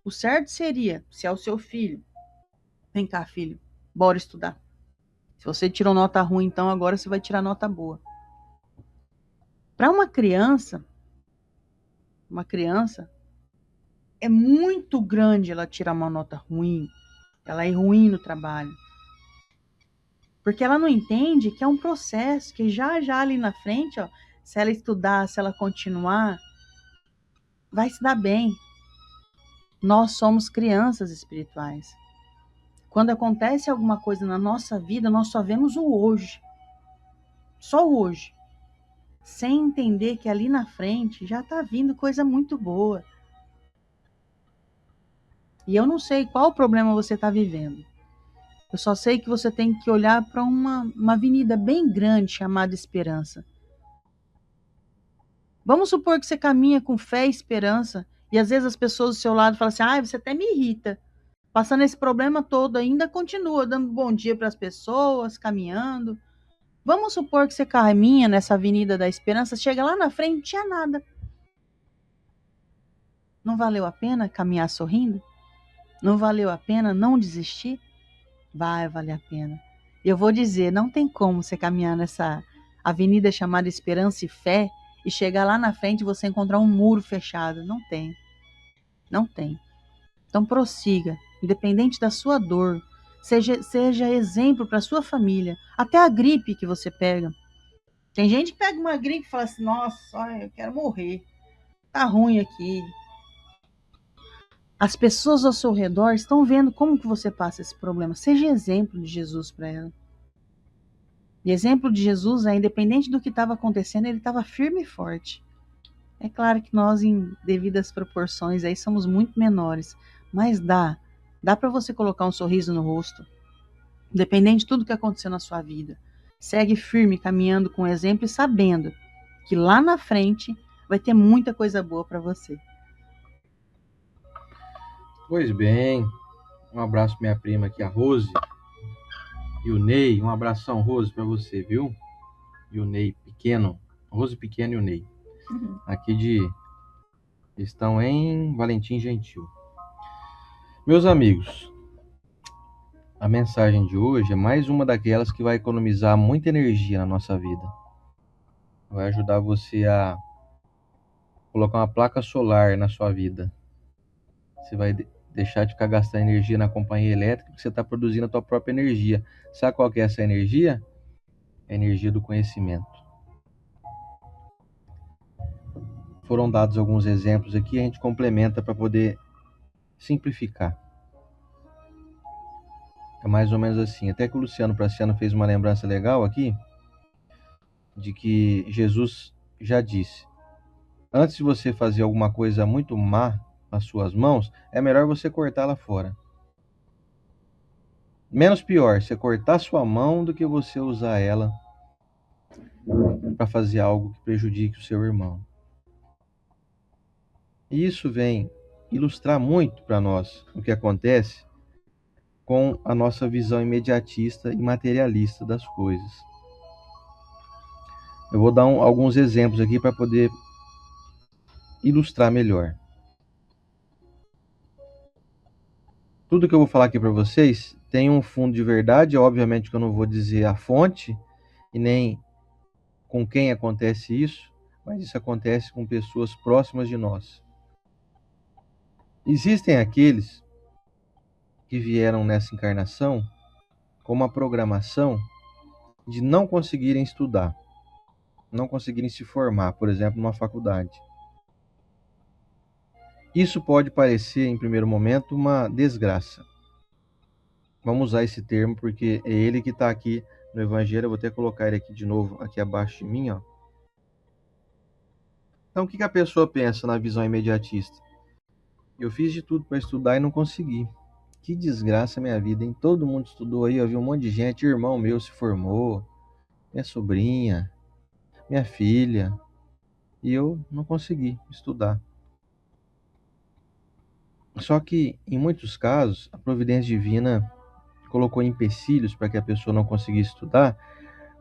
Speaker 2: O certo seria, se é o seu filho, vem cá, filho, bora estudar. Se você tirou nota ruim, então agora você vai tirar nota boa. Para uma criança é muito grande ela tirar uma nota ruim, ela é ruim no trabalho. Porque ela não entende que é um processo, que já ali na frente, ó, se ela estudar, se ela continuar, vai se dar bem. Nós somos crianças espirituais. Quando acontece alguma coisa na nossa vida, nós só vemos o hoje. Só o hoje. Sem entender que ali na frente já está vindo coisa muito boa. E eu não sei qual problema você está vivendo. Eu só sei que você tem que olhar para uma avenida bem grande chamada esperança. Vamos supor que você caminha com fé e esperança e às vezes as pessoas do seu lado falam assim, você até me irrita. Passando esse problema todo ainda continua dando bom dia para as pessoas, caminhando. Vamos supor que você caminha nessa avenida da esperança, chega lá na frente, não tinha nada. Não valeu a pena caminhar sorrindo? Não valeu a pena não desistir? Vai valer a pena. Eu vou dizer, não tem como você caminhar nessa avenida chamada Esperança e Fé e chegar lá na frente e você encontrar um muro fechado. Não tem. Não tem. Então prossiga, independente da sua dor. Seja exemplo para sua família. Até a gripe que você pega. Tem gente que pega uma gripe e fala assim, nossa, eu quero morrer. Tá ruim aqui. As pessoas ao seu redor estão vendo como que você passa esse problema. Seja exemplo de Jesus para ela. E exemplo de Jesus é, independente do que estava acontecendo, ele estava firme e forte. É claro que nós, em devidas proporções, aí somos muito menores. Mas dá para você colocar um sorriso no rosto. Independente de tudo que aconteceu na sua vida. Segue firme, caminhando com exemplo e sabendo que lá na frente vai ter muita coisa boa para você.
Speaker 1: Pois bem, um abraço minha prima aqui, a Rose, e o Ney, um abração, Rose, para você, viu? E o Ney pequeno, Rose pequeno e o Ney, aqui estão em Valentim Gentil. Meus amigos, a mensagem de hoje é mais uma daquelas que vai economizar muita energia na nossa vida. Vai ajudar você a colocar uma placa solar na sua vida. Você vai deixar de ficar gastando energia na companhia elétrica, porque você está produzindo a tua própria energia. Sabe qual que é essa energia? É a energia do conhecimento. Foram dados alguns exemplos aqui, a gente complementa para poder simplificar. É mais ou menos assim. Até que o Luciano Praciano fez uma lembrança legal aqui, de que Jesus já disse, antes de você fazer alguma coisa muito má nas suas mãos, é melhor você cortá-la fora. Menos pior, você cortar sua mão do que você usar ela para fazer algo que prejudique o seu irmão. E isso vem ilustrar muito para nós o que acontece com a nossa visão imediatista e materialista das coisas. Eu vou dar alguns exemplos aqui para poder ilustrar melhor. Tudo que eu vou falar aqui para vocês tem um fundo de verdade, obviamente que eu não vou dizer a fonte e nem com quem acontece isso, mas isso acontece com pessoas próximas de nós. Existem aqueles que vieram nessa encarnação com uma programação de não conseguirem estudar, não conseguirem se formar, por exemplo, numa faculdade. Isso pode parecer, em primeiro momento, uma desgraça. Vamos usar esse termo porque é ele que está aqui no Evangelho. Eu vou até colocar ele aqui de novo, aqui abaixo de mim, ó. Então, o que a pessoa pensa na visão imediatista? Eu fiz de tudo para estudar e não consegui. Que desgraça minha vida, hein? Todo mundo estudou aí, eu vi um monte de gente, irmão meu se formou, minha sobrinha, minha filha, e eu não consegui estudar. Só que, em muitos casos, a providência divina colocou empecilhos para que a pessoa não conseguisse estudar,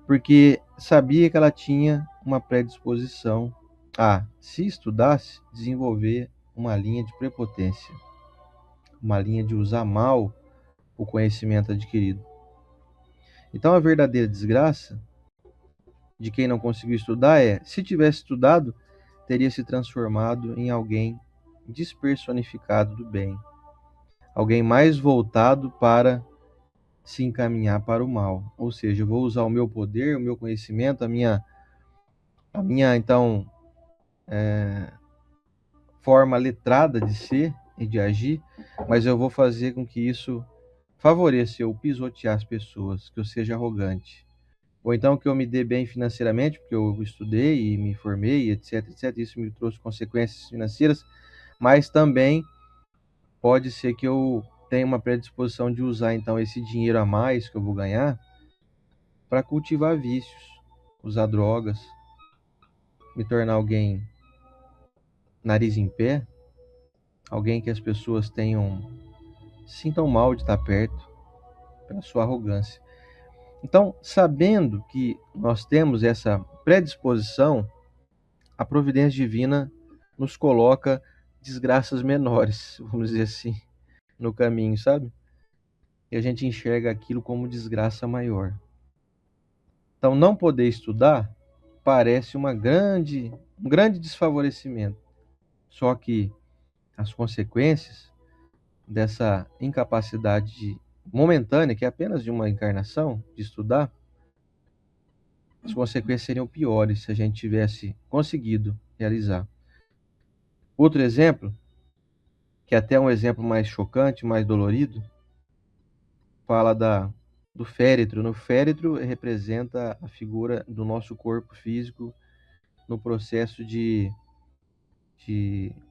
Speaker 1: porque sabia que ela tinha uma predisposição a, se estudasse, desenvolver uma linha de prepotência, uma linha de usar mal o conhecimento adquirido. Então, a verdadeira desgraça de quem não conseguiu estudar é, se tivesse estudado, teria se transformado em alguém despersonificado do bem, alguém mais voltado para se encaminhar para o mal. Ou seja, eu vou usar o meu poder, o meu conhecimento, a minha então, forma letrada de ser e de agir, mas eu vou fazer com que isso favoreça eu pisotear as pessoas, que eu seja arrogante. Ou então que eu me dê bem financeiramente, porque eu estudei e me formei, etc, etc. Isso me trouxe consequências financeiras, mas também pode ser que eu tenha uma predisposição de usar então esse dinheiro a mais que eu vou ganhar para cultivar vícios, usar drogas, me tornar alguém nariz em pé, alguém que as pessoas sintam mal de estar perto pela sua arrogância. Então, sabendo que nós temos essa predisposição, a providência divina nos coloca desgraças menores, vamos dizer assim, no caminho, sabe? E a gente enxerga aquilo como desgraça maior. Então, não poder estudar parece um grande desfavorecimento. Só que as consequências dessa incapacidade momentânea, que é apenas de uma encarnação, de estudar, as consequências seriam piores se a gente tivesse conseguido realizar. Outro exemplo, que é até um exemplo mais chocante, mais dolorido, fala do féretro. No féretro representa a figura do nosso corpo físico no processo de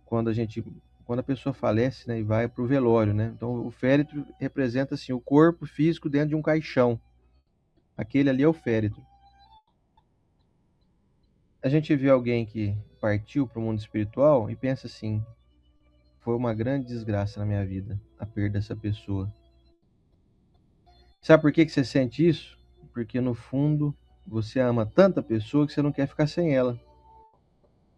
Speaker 1: quando a pessoa falece, né, e vai para o velório, né? Então o féretro representa assim o corpo físico dentro de um caixão. Aquele ali é o féretro. A gente vê alguém que partiu para o mundo espiritual e pensa assim: foi uma grande desgraça na minha vida a perda dessa pessoa. Sabe por que você sente isso? Porque no fundo você ama tanta pessoa que você não quer ficar sem ela.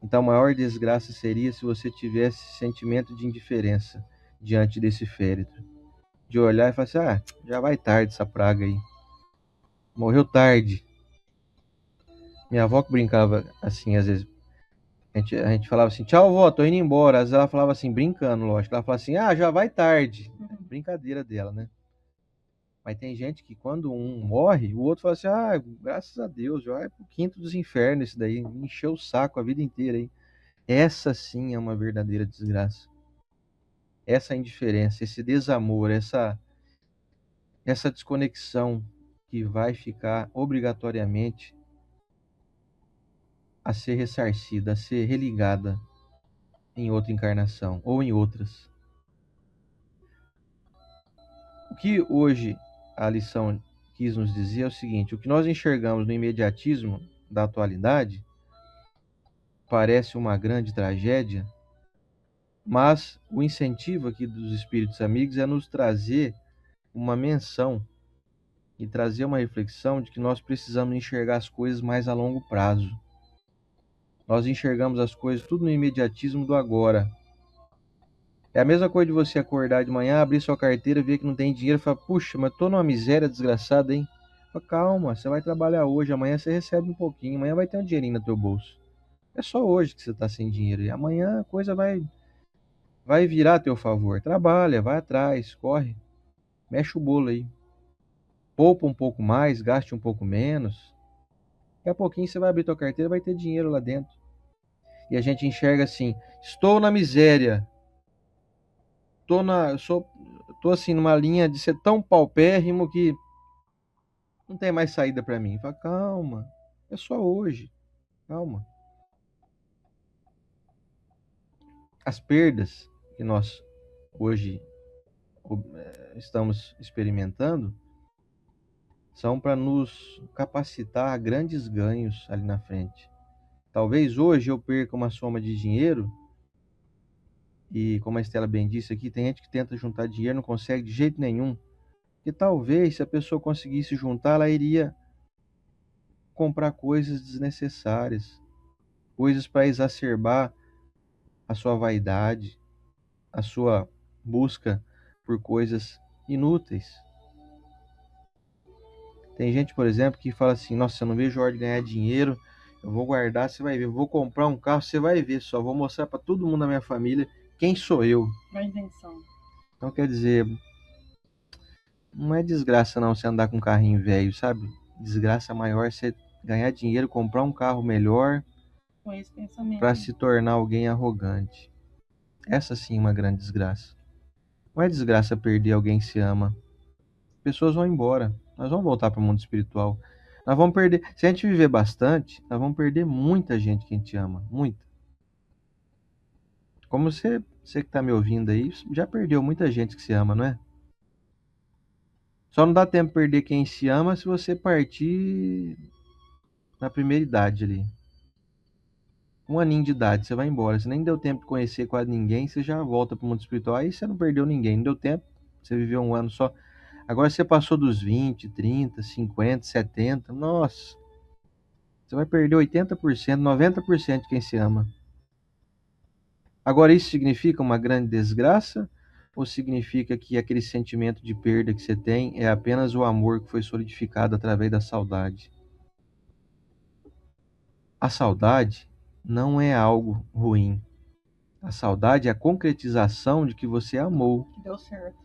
Speaker 1: Então a maior desgraça seria se você tivesse sentimento de indiferença diante desse féretro. De olhar e falar assim: ah, já vai tarde essa praga aí. Morreu tarde. Minha avó que brincava assim, às vezes. A gente falava assim: tchau, vó, tô indo embora. Às vezes ela falava assim, brincando, lógico. Ela falava assim: ah, já vai tarde. Brincadeira dela, né? Mas tem gente que quando um morre, o outro fala assim: ah, graças a Deus, já vai pro quinto dos infernos isso daí. Encheu o saco a vida inteira aí. Essa sim é uma verdadeira desgraça. Essa indiferença, esse desamor, essa desconexão que vai ficar obrigatoriamente a ser ressarcida, a ser religada em outra encarnação ou em outras. O que hoje a lição quis nos dizer é o seguinte: o que nós enxergamos no imediatismo da atualidade parece uma grande tragédia, Mas o incentivo aqui dos espíritos amigos é nos trazer uma menção e trazer uma reflexão de que nós precisamos enxergar as coisas mais a longo prazo. Nós enxergamos as coisas tudo no imediatismo do agora. É a mesma coisa de você acordar de manhã, abrir sua carteira, ver que não tem dinheiro e falar, puxa, mas tô numa miséria desgraçada, hein? Fala, calma, você vai trabalhar hoje, amanhã você recebe um pouquinho, amanhã vai ter um dinheirinho no teu bolso. É só hoje que você tá sem dinheiro e amanhã a coisa vai virar a teu favor. Trabalha, vai atrás, corre, mexe o bolo aí. Poupa um pouco mais, gaste um pouco menos. Daqui a pouquinho você vai abrir tua carteira, vai ter dinheiro lá dentro. E a gente enxerga assim, estou na miséria, tô assim numa linha de ser tão paupérrimo que não tem mais saída para mim. Fala, calma, é só hoje, calma. As perdas que nós hoje estamos experimentando são para nos capacitar a grandes ganhos ali na frente. Talvez hoje eu perca uma soma de dinheiro e, como a Estela bem disse aqui, tem gente que tenta juntar dinheiro, não consegue de jeito nenhum. E talvez, se a pessoa conseguisse juntar, ela iria comprar coisas desnecessárias, coisas para exacerbar a sua vaidade, a sua busca por coisas inúteis. Tem gente, por exemplo, que fala assim: nossa, eu não vejo a hora de ganhar dinheiro, eu vou guardar, você vai ver, eu vou comprar um carro, você vai ver só, vou mostrar para todo mundo da minha família quem sou eu.
Speaker 2: A intenção.
Speaker 1: Então, quer dizer, não é desgraça não você andar com um carrinho velho, sabe? Desgraça maior é você ganhar dinheiro, comprar um carro melhor
Speaker 2: Com esse pensamento.
Speaker 1: para se tornar alguém arrogante. Essa sim é uma grande desgraça. Não é desgraça perder alguém que se ama. Pessoas vão embora. Nós vamos voltar para o mundo espiritual. Nós vamos perder. Se a gente viver bastante, nós vamos perder muita gente que a gente ama. Muita. Como você que está me ouvindo aí, já perdeu muita gente que se ama, não é? Só não dá tempo de perder quem se ama se você partir na primeira idade ali. Um aninho de idade, você vai embora. Você nem deu tempo de conhecer quase ninguém, você já volta para o mundo espiritual. Aí você não perdeu ninguém, não deu tempo. Você viveu um ano só. Agora você passou dos 20, 30, 50, 70. Nossa, você vai perder 80%, 90% de quem se ama. Agora, isso significa uma grande desgraça? Ou significa que aquele sentimento de perda que você tem é apenas o amor que foi solidificado através da saudade? A saudade não é algo ruim. A saudade é a concretização de que você amou.
Speaker 2: Deu certo.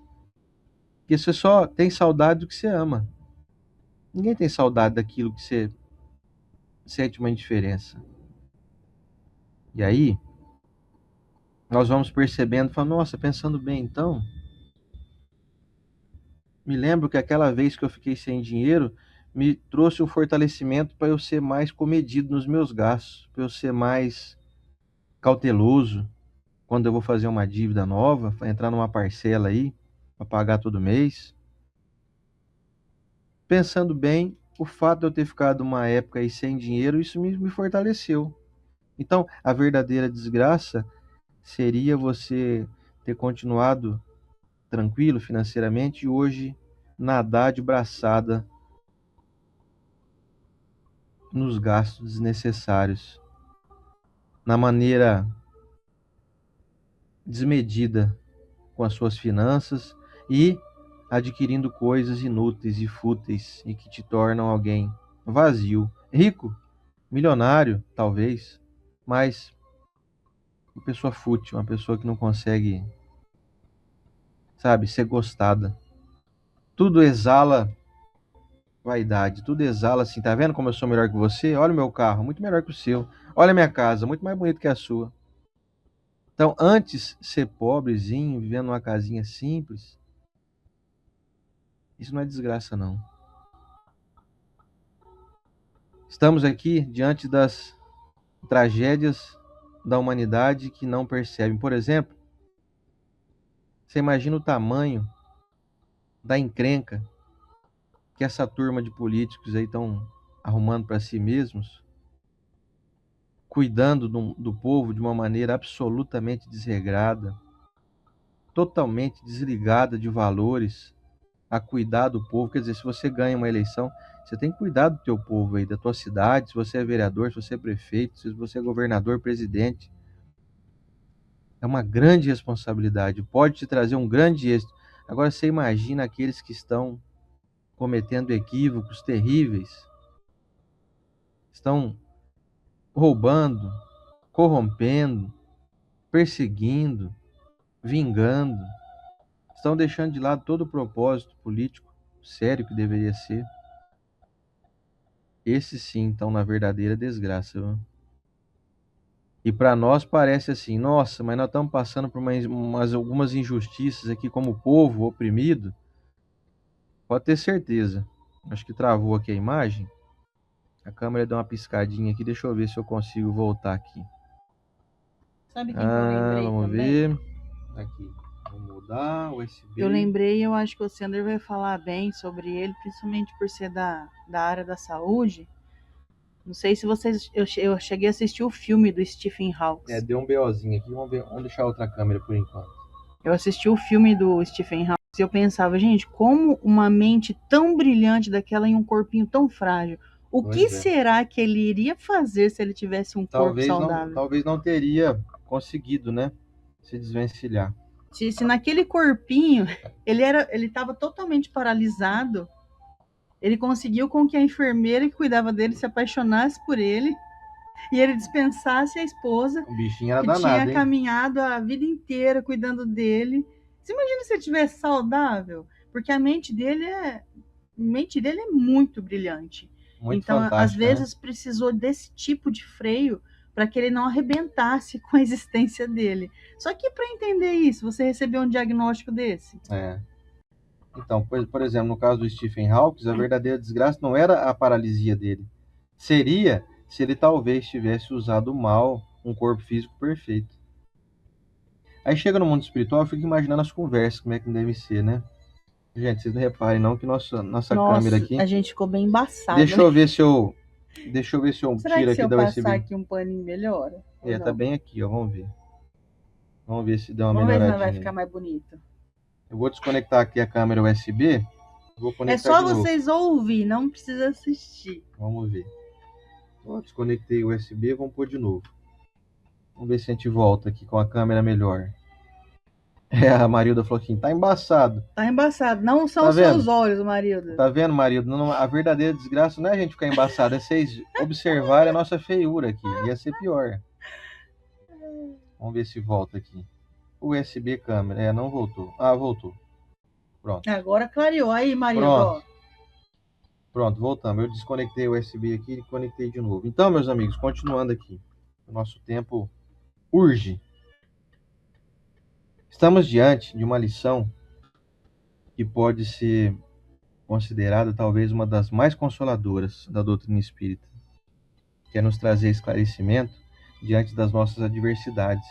Speaker 1: Porque você só tem saudade do que você ama. Ninguém tem saudade daquilo que você sente uma indiferença. E aí, nós vamos percebendo, falando, nossa, pensando bem então, me lembro que aquela vez que eu fiquei sem dinheiro, me trouxe um fortalecimento para eu ser mais comedido nos meus gastos, para eu ser mais cauteloso quando eu vou fazer uma dívida nova, entrar numa parcela aí, para pagar todo mês. Pensando bem, o fato de eu ter ficado uma época aí sem dinheiro, isso me fortaleceu. Então, a verdadeira desgraça seria você ter continuado tranquilo financeiramente e hoje nadar de braçada nos gastos desnecessários, na maneira desmedida com as suas finanças e adquirindo coisas inúteis e fúteis e que te tornam alguém vazio, rico, milionário, talvez, mas uma pessoa fútil, uma pessoa que não consegue, sabe, ser gostada. Tudo exala vaidade, tudo exala assim, tá vendo como eu sou melhor que você? Olha o meu carro, muito melhor que o seu. Olha a minha casa, muito mais bonito que a sua. Então, antes ser pobrezinho, vivendo numa casinha simples, isso não é desgraça não. Estamos aqui diante das tragédias da humanidade que não percebem. Por exemplo, você imagina o tamanho da encrenca que essa turma de políticos aí estão arrumando para si mesmos cuidando do povo de uma maneira absolutamente desregrada, totalmente desligada de valores, a cuidar do povo. Quer dizer, se você ganha uma eleição, você tem que cuidar do teu povo aí, da tua cidade, se você é vereador, se você é prefeito, se você é governador, presidente. É uma grande responsabilidade, pode te trazer um grande êxito. Agora você imagina aqueles que estão cometendo equívocos terríveis, estão roubando, corrompendo, perseguindo, vingando, estão deixando de lado todo o propósito político sério que deveria ser. Esses sim estão na verdadeira desgraça, viu? E para nós parece assim, nossa, mas nós estamos passando por algumas injustiças aqui como povo oprimido. Pode ter certeza. Acho que travou aqui a imagem. A câmera deu uma piscadinha aqui, deixa eu ver se eu consigo voltar aqui.
Speaker 2: Sabe quem que eu lembrei
Speaker 1: Vamos
Speaker 2: também?
Speaker 1: ver. Aqui. Vamos mudar, USB.
Speaker 2: Eu lembrei, eu acho que o Sander vai falar bem sobre ele, principalmente por ser da área da saúde. Não sei se vocês. Eu cheguei a assistir o filme do Stephen Hawking.
Speaker 1: Deu um BOzinho aqui, vamos deixar outra câmera por enquanto.
Speaker 2: Eu assisti o filme do Stephen Hawking e eu pensava, gente, como uma mente tão brilhante daquela em um corpinho tão frágil? O que será que ele iria fazer se ele tivesse um corpo saudável?
Speaker 1: Talvez não teria conseguido, né? Se desvencilhar.
Speaker 2: Se naquele corpinho ele estava totalmente paralisado, ele conseguiu com que a enfermeira que cuidava dele se apaixonasse por ele e ele dispensasse a esposa,
Speaker 1: o bichinho era
Speaker 2: que
Speaker 1: danado,
Speaker 2: tinha caminhado a vida inteira cuidando dele. Você imagina se ele tivesse saudável? Porque a mente dele é muito brilhante.
Speaker 1: Muito
Speaker 2: então, às vezes,
Speaker 1: né?
Speaker 2: precisou desse tipo de freio para que ele não arrebentasse com a existência dele. Só que para entender isso, você recebeu um diagnóstico desse?
Speaker 1: Então, por exemplo, no caso do Stephen Hawking, a verdadeira desgraça não era a paralisia dele. Seria se ele talvez tivesse usado mal um corpo físico perfeito. Aí chega no mundo espiritual, eu fico imaginando as conversas, como é que não deve ser, né? Gente, vocês não reparem não que nossa câmera aqui...
Speaker 2: a gente ficou bem embaçado.
Speaker 1: Deixa eu ver se eu
Speaker 2: Será
Speaker 1: tiro
Speaker 2: que
Speaker 1: aqui
Speaker 2: se eu
Speaker 1: da USB.
Speaker 2: passar aqui um paninho melhora?
Speaker 1: Tá bem aqui, ó, vamos ver. Vamos ver se deu uma
Speaker 2: Vamos ver se
Speaker 1: melhoradinha.
Speaker 2: vai ficar mais bonito.
Speaker 1: Eu vou desconectar aqui a câmera USB. Vou conectar
Speaker 2: só vocês ouvir, não precisa assistir.
Speaker 1: Vamos ver. Ó, desconectei o USB, vamos pôr de novo. Vamos ver se a gente volta aqui com a câmera melhor. A Marilda falou assim, tá embaçado.
Speaker 2: Tá embaçado, não são os seus olhos, Marilda.
Speaker 1: Tá vendo, Marilda? A verdadeira desgraça não é a gente ficar embaçado, é vocês observarem a nossa feiura aqui. Ia ser pior. Vamos ver se volta aqui. USB câmera, não voltou. Ah, voltou. Pronto.
Speaker 2: Agora clareou aí, Marilda.
Speaker 1: Pronto, voltamos. Eu desconectei o USB aqui e conectei de novo. Então, meus amigos, continuando aqui. O nosso tempo urge. Estamos diante de uma lição que pode ser considerada talvez uma das mais consoladoras da doutrina espírita, que é nos trazer esclarecimento diante das nossas adversidades.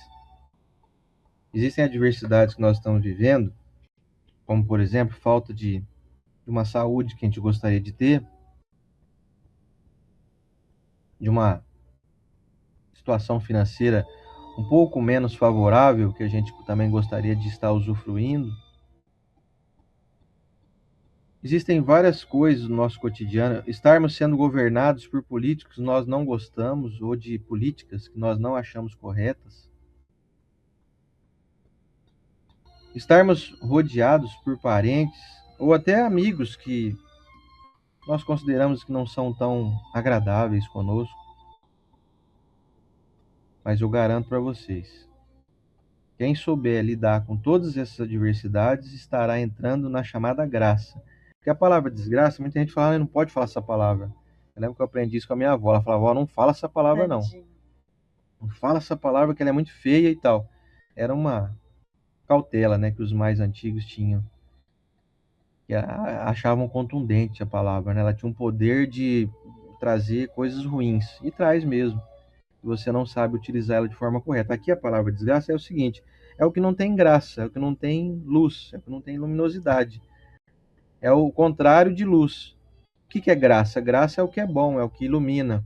Speaker 1: Existem adversidades que nós estamos vivendo, como, por exemplo, falta de uma saúde que a gente gostaria de ter, de uma situação financeira um pouco menos favorável, que a gente também gostaria de estar usufruindo. Existem várias coisas no nosso cotidiano. Estarmos sendo governados por políticos que nós não gostamos ou de políticas que nós não achamos corretas. Estarmos rodeados por parentes ou até amigos que nós consideramos que não são tão agradáveis conosco. Mas eu garanto para vocês, quem souber lidar com todas essas adversidades estará entrando na chamada graça. Porque a palavra desgraça, muita gente fala, não pode falar essa palavra. Eu lembro que eu aprendi isso com a minha avó. Ela falava, não fala essa palavra não. Não fala essa palavra que ela é muito feia e tal. Era uma cautela, né, que os mais antigos tinham. Que achavam contundente a palavra, né? Ela tinha um poder de trazer coisas ruins. E traz mesmo. Você não sabe utilizar ela de forma correta. Aqui a palavra desgraça é o seguinte, é o que não tem graça, é o que não tem luz, é o que não tem luminosidade. É o contrário de luz. O que é graça? Graça é o que é bom, é o que ilumina.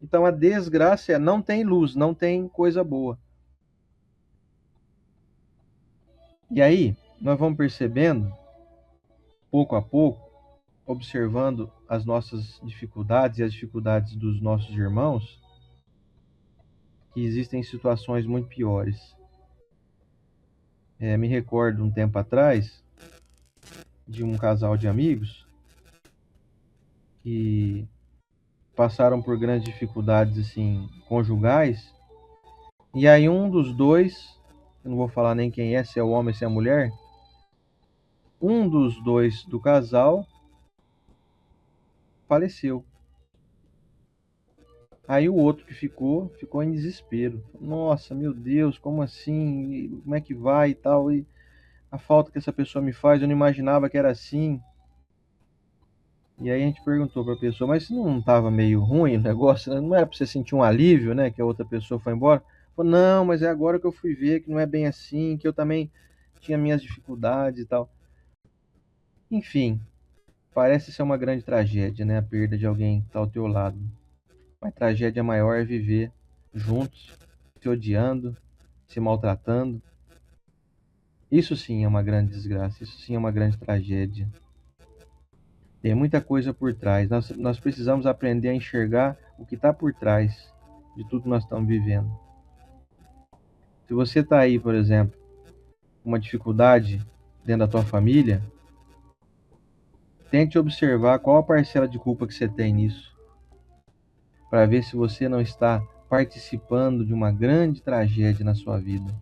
Speaker 1: Então a desgraça é não tem luz, não tem coisa boa. E aí, nós vamos percebendo, pouco a pouco, observando as nossas dificuldades e as dificuldades dos nossos irmãos, que existem situações muito piores. Me recordo um tempo atrás de um casal de amigos que passaram por grandes dificuldades assim conjugais, e aí um dos dois, eu não vou falar nem quem é, se é o homem ou se é a mulher, um dos dois do casal faleceu. Aí o outro que ficou em desespero. Nossa, meu Deus, como assim? Como é que vai e tal? E a falta que essa pessoa me faz, eu não imaginava que era assim. E aí a gente perguntou para a pessoa, mas não estava meio ruim o negócio, né? Não era para você sentir um alívio, né, que a outra pessoa foi embora? Falou, não, mas é agora que eu fui ver que não é bem assim, que eu também tinha minhas dificuldades e tal. Enfim, parece ser uma grande tragédia, né, a perda de alguém que está ao teu lado. Mas tragédia maior é viver juntos, se odiando, se maltratando. Isso sim é uma grande desgraça, isso sim é uma grande tragédia. Tem muita coisa por trás. Nós precisamos aprender a enxergar o que está por trás de tudo que nós estamos vivendo. Se você está aí, por exemplo, com uma dificuldade dentro da tua família, tente observar qual a parcela de culpa que você tem nisso, para ver se você não está participando de uma grande tragédia na sua vida.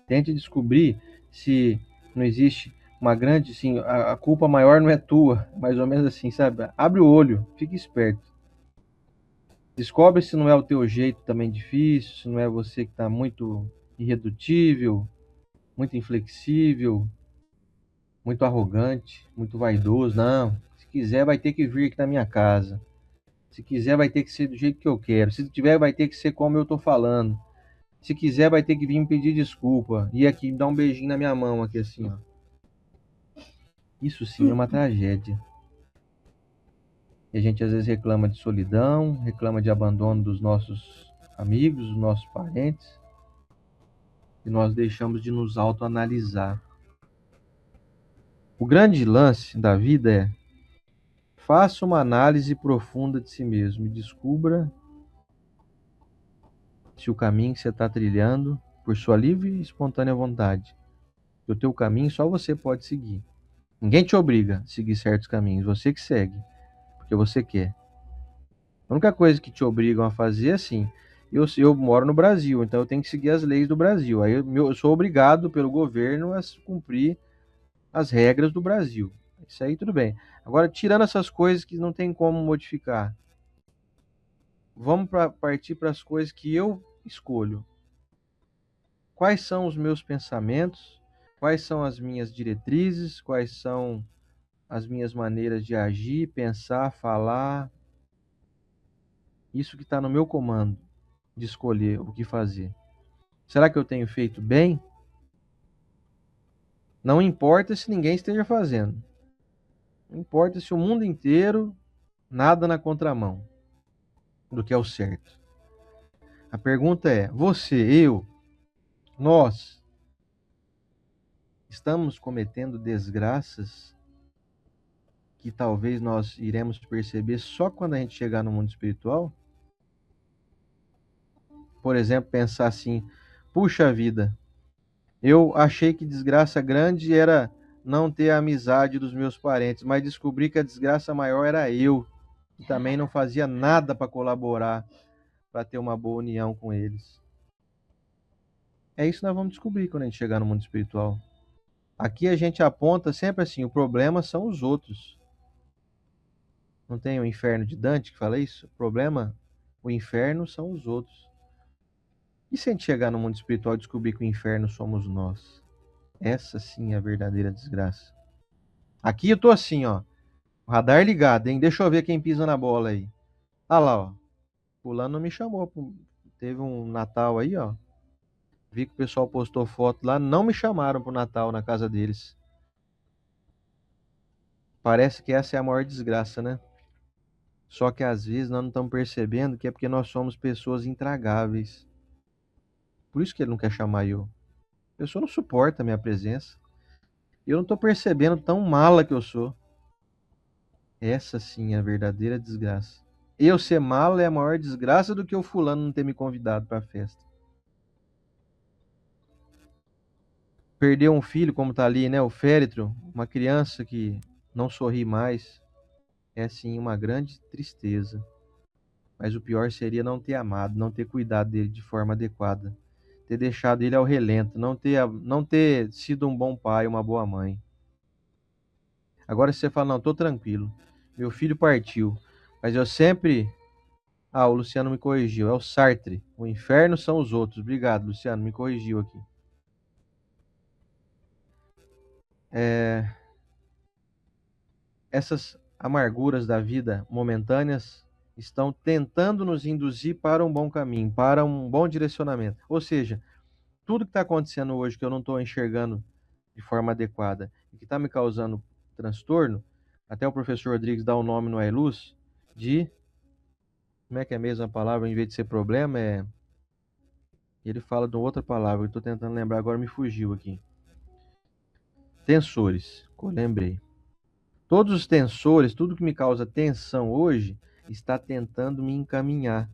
Speaker 1: Tente descobrir se não existe uma grande, assim, a culpa maior não é tua, mais ou menos assim, sabe? Abre o olho, fique esperto. Descobre se não é o teu jeito também difícil, se não é você que está muito irredutível, muito inflexível, muito arrogante, muito vaidoso. Não, se quiser vai ter que vir aqui na minha casa. Se quiser vai ter que ser do jeito que eu quero. Se tiver vai ter que ser como eu estou falando. Se quiser vai ter que vir me pedir desculpa. E aqui dar um beijinho na minha mão aqui assim, ó. Isso sim é uma tragédia. E a gente às vezes reclama de solidão, reclama de abandono dos nossos amigos, dos nossos parentes. E nós deixamos de nos autoanalisar. O grande lance da vida é: faça uma análise profunda de si mesmo e descubra se o caminho que você está trilhando, por sua livre e espontânea vontade, o teu caminho só você pode seguir. Ninguém te obriga a seguir certos caminhos, você que segue, porque você quer. A única coisa que te obrigam a fazer é assim: eu moro no Brasil, então eu tenho que seguir as leis do Brasil. Aí eu sou obrigado pelo governo a cumprir as regras do Brasil. Isso aí tudo bem. Agora, tirando essas coisas que não tem como modificar, vamos partir para as coisas que eu escolho. Quais são os meus pensamentos? Quais são as minhas diretrizes? Quais são as minhas maneiras de agir, pensar, falar? Isso que está no meu comando de escolher o que fazer. Será que eu tenho feito bem? Não importa se ninguém esteja fazendo. Não importa se o mundo inteiro nada na contramão do que é o certo. A pergunta é: você, eu, nós estamos cometendo desgraças que talvez nós iremos perceber só quando a gente chegar no mundo espiritual? Por exemplo, pensar assim: puxa vida, eu achei que desgraça grande era não ter a amizade dos meus parentes, mas descobri que a desgraça maior era eu, que também não fazia nada para colaborar, para ter uma boa união com eles. É isso que nós vamos descobrir quando a gente chegar no mundo espiritual. Aqui a gente aponta sempre assim: o problema são os outros. Não tem o inferno de Dante que fala isso? O problema, o inferno são os outros. E se a gente chegar no mundo espiritual e descobrir que o inferno somos nós? Essa sim é a verdadeira desgraça. Aqui eu tô assim, ó. O radar ligado, hein? Deixa eu ver quem pisa na bola aí. Ah lá, ó. Fulano me chamou. Teve um Natal aí, ó. Vi que o pessoal postou foto lá. Não me chamaram pro Natal na casa deles. Parece que essa é a maior desgraça, né? Só que às vezes nós não estamos percebendo que é porque nós somos pessoas intragáveis. Por isso que ele não quer chamar eu. A pessoa não suporta a minha presença. Eu não estou percebendo tão mala que eu sou. Essa sim é a verdadeira desgraça. Eu ser mala é a maior desgraça do que o fulano não ter me convidado para a festa. Perder um filho, como está ali, né? O féretro, uma criança que não sorri mais, é sim uma grande tristeza. Mas o pior seria não ter amado, não ter cuidado dele de forma adequada, ter deixado ele ao relento, não ter sido um bom pai, uma boa mãe. Agora se você fala, não, estou tranquilo, meu filho partiu, mas eu sempre... Ah, o Luciano me corrigiu, é o Sartre, o inferno são os outros. Obrigado, Luciano, me corrigiu aqui. Essas amarguras da vida momentâneas estão tentando nos induzir para um bom caminho, para um bom direcionamento. Ou seja, tudo que está acontecendo hoje que eu não estou enxergando de forma adequada e que está me causando transtorno, até o professor Rodrigues dá o nome no iLuz de, como é que é a mesma palavra, em vez de ser problema, ele fala de outra palavra, eu estou tentando lembrar agora, me fugiu aqui. Tensores, lembrei. Todos os tensores, tudo que me causa tensão hoje, está tentando me encaminhar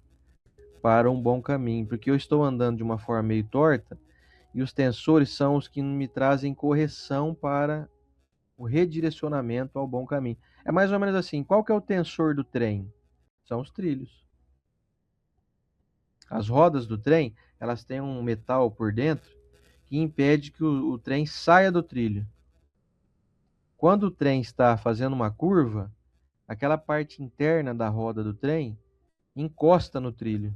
Speaker 1: para um bom caminho, porque eu estou andando de uma forma meio torta e os tensores são os que me trazem correção para o redirecionamento ao bom caminho. É mais ou menos assim, qual que é o tensor do trem? São os trilhos. As rodas do trem, elas têm um metal por dentro que impede que o trem saia do trilho. Quando o trem está fazendo uma curva, aquela parte interna da roda do trem encosta no trilho.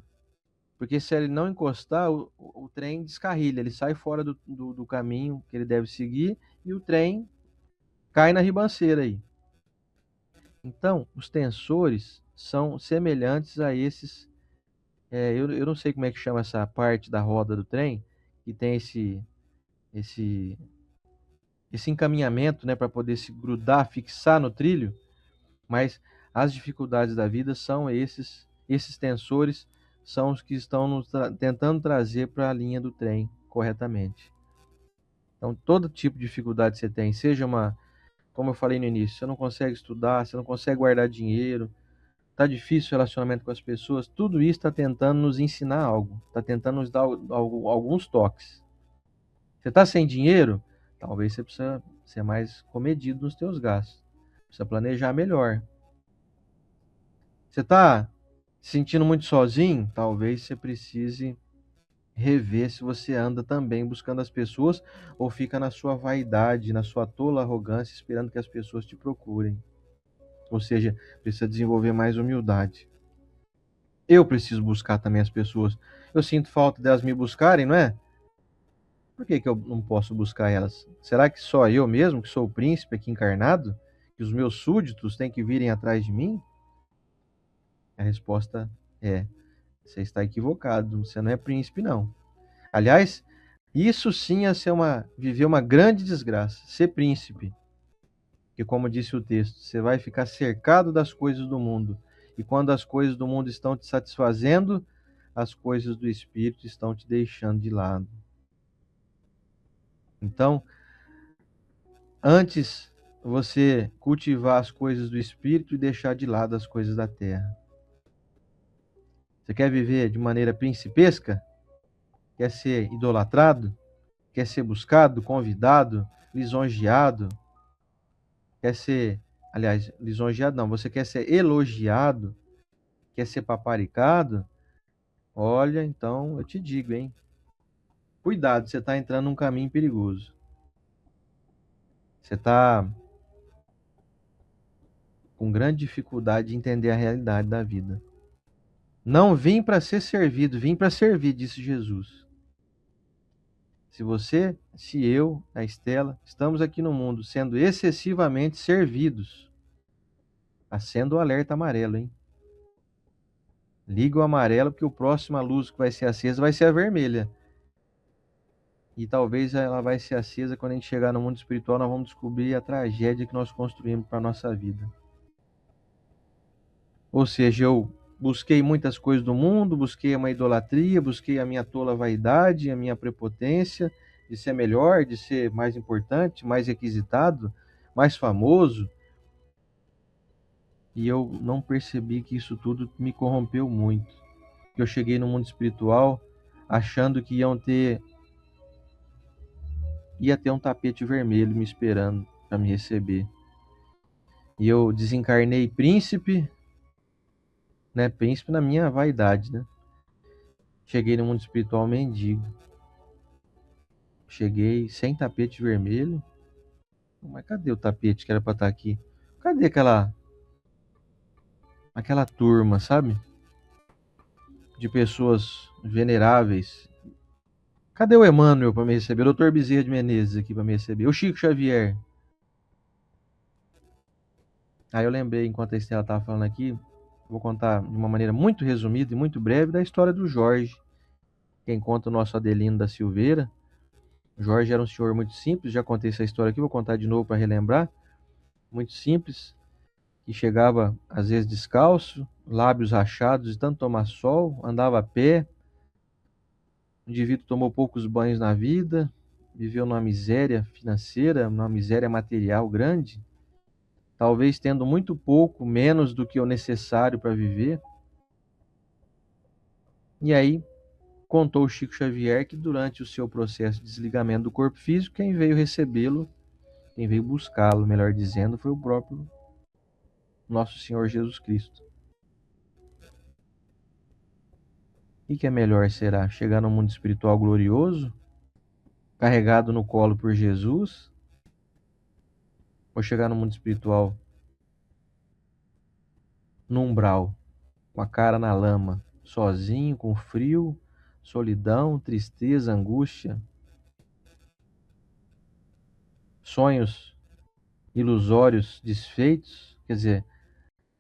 Speaker 1: Porque se ele não encostar, o trem descarrilha, ele sai fora do caminho que ele deve seguir e o trem cai na ribanceira aí. Então, os tensores são semelhantes a esses. Eu não sei como é que chama essa parte da roda do trem, que tem esse, esse encaminhamento, né, para poder se grudar, fixar no trilho, mas as dificuldades da vida são esses tensores são os que estão tentando trazer para a linha do trem corretamente. Então, todo tipo de dificuldade que você tem, seja como eu falei no início, você não consegue estudar, você não consegue guardar dinheiro, tá difícil o relacionamento com as pessoas, tudo isso está tentando nos ensinar algo, está tentando nos dar alguns toques. Você está sem dinheiro? Talvez você precisa ser mais comedido nos teus gastos, precisa planejar melhor. Você está se sentindo muito sozinho? Talvez você precise rever se você anda também buscando as pessoas ou fica na sua vaidade, na sua tola arrogância, esperando que as pessoas te procurem. Ou seja, precisa desenvolver mais humildade. Eu preciso buscar também as pessoas. Eu sinto falta delas me buscarem, não é? Por que eu não posso buscar elas? Será que só eu mesmo, que sou o príncipe aqui encarnado, que os meus súditos têm que virem atrás de mim? A resposta é: você está equivocado, você não é príncipe, não. Aliás, isso sim é viver uma grande desgraça, ser príncipe. Que, como disse o texto, você vai ficar cercado das coisas do mundo. E quando as coisas do mundo estão te satisfazendo, as coisas do espírito estão te deixando de lado. Então, antes você cultivar as coisas do espírito e deixar de lado as coisas da terra. Você quer viver de maneira principesca? Quer ser idolatrado? Quer ser buscado, convidado, lisonjeado? Quer ser, aliás, lisonjeado não, você quer ser elogiado? Quer ser paparicado? Olha, então eu te digo, hein? Cuidado, você está entrando num caminho perigoso. Você está com grande dificuldade de entender a realidade da vida. Não vim para ser servido, vim para servir, disse Jesus. Se você, se eu, a Estela, estamos aqui no mundo sendo excessivamente servidos, acenda o alerta amarelo, hein? Liga o amarelo, porque o próximo luz que vai ser acesa vai ser a vermelha. E talvez ela vai ser acesa quando a gente chegar no mundo espiritual, nós vamos descobrir a tragédia que nós construímos para a nossa vida. Ou seja, eu busquei muitas coisas do mundo, busquei uma idolatria, busquei a minha tola vaidade, a minha prepotência de ser melhor, de ser mais importante, mais requisitado, mais famoso. E eu não percebi que isso tudo me corrompeu muito. Eu cheguei no mundo espiritual achando que ia ter um tapete vermelho me esperando para me receber. E eu desencarnei príncipe, né? Príncipe na minha vaidade, né? Cheguei no mundo espiritual mendigo. Cheguei sem tapete vermelho. Mas cadê o tapete que era para estar aqui? Cadê aquela turma, sabe? De pessoas veneráveis. Cadê o Emmanuel para me receber? O Dr. Bezerra de Menezes aqui para me receber. O Chico Xavier. Aí eu lembrei, enquanto a Estela estava falando aqui, vou contar de uma maneira muito resumida e muito breve da história do Jorge. Quem conta o nosso Adelino da Silveira. O Jorge era um senhor muito simples, já contei essa história aqui, vou contar de novo para relembrar. Muito simples, que chegava às vezes descalço, lábios rachados de tanto tomar sol, andava a pé. O indivíduo tomou poucos banhos na vida, viveu numa miséria financeira, numa miséria material grande, talvez tendo muito pouco, menos do que o necessário para viver. E aí contou o Chico Xavier que durante o seu processo de desligamento do corpo físico, quem veio recebê-lo, quem veio buscá-lo, melhor dizendo, foi o próprio nosso Senhor Jesus Cristo. E que é melhor será chegar no mundo espiritual glorioso, carregado no colo por Jesus, ou chegar no mundo espiritual no umbral, com a cara na lama, sozinho, com frio, solidão, tristeza, angústia, sonhos ilusórios desfeitos, quer dizer,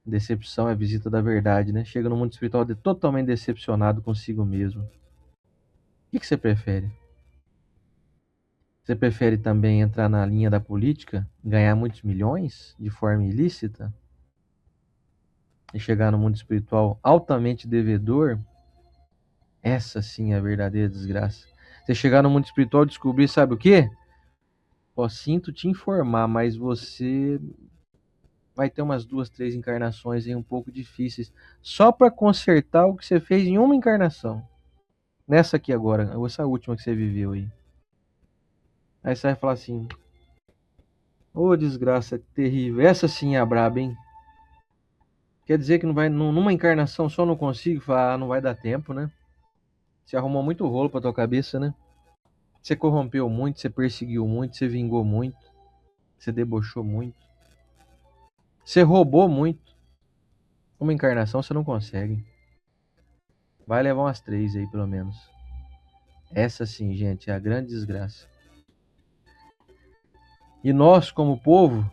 Speaker 1: decepção é a visita da verdade, né? Chega no mundo espiritual totalmente decepcionado consigo mesmo. O que você prefere? Você prefere também entrar na linha da política, ganhar muitos milhões de forma ilícita e chegar no mundo espiritual altamente devedor? Essa sim é a verdadeira desgraça. Você chegar no mundo espiritual e descobrir, sabe o quê? Ó, sinto te informar, mas você vai ter umas 2, 3 encarnações aí um pouco difíceis, só para consertar o que você fez em uma encarnação. Nessa aqui agora, essa última que você viveu aí. Aí você vai falar assim: ô desgraça terrível, essa sim é a braba, hein? Quer dizer que não vai, numa encarnação só não consigo? Falar, não vai dar tempo, né? Você arrumou muito rolo pra tua cabeça, né? Você corrompeu muito, você perseguiu muito, você vingou muito, você debochou muito, você roubou muito. Uma encarnação você não consegue. Vai levar umas 3 aí, pelo menos. Essa sim, gente, é a grande desgraça. E nós, como povo,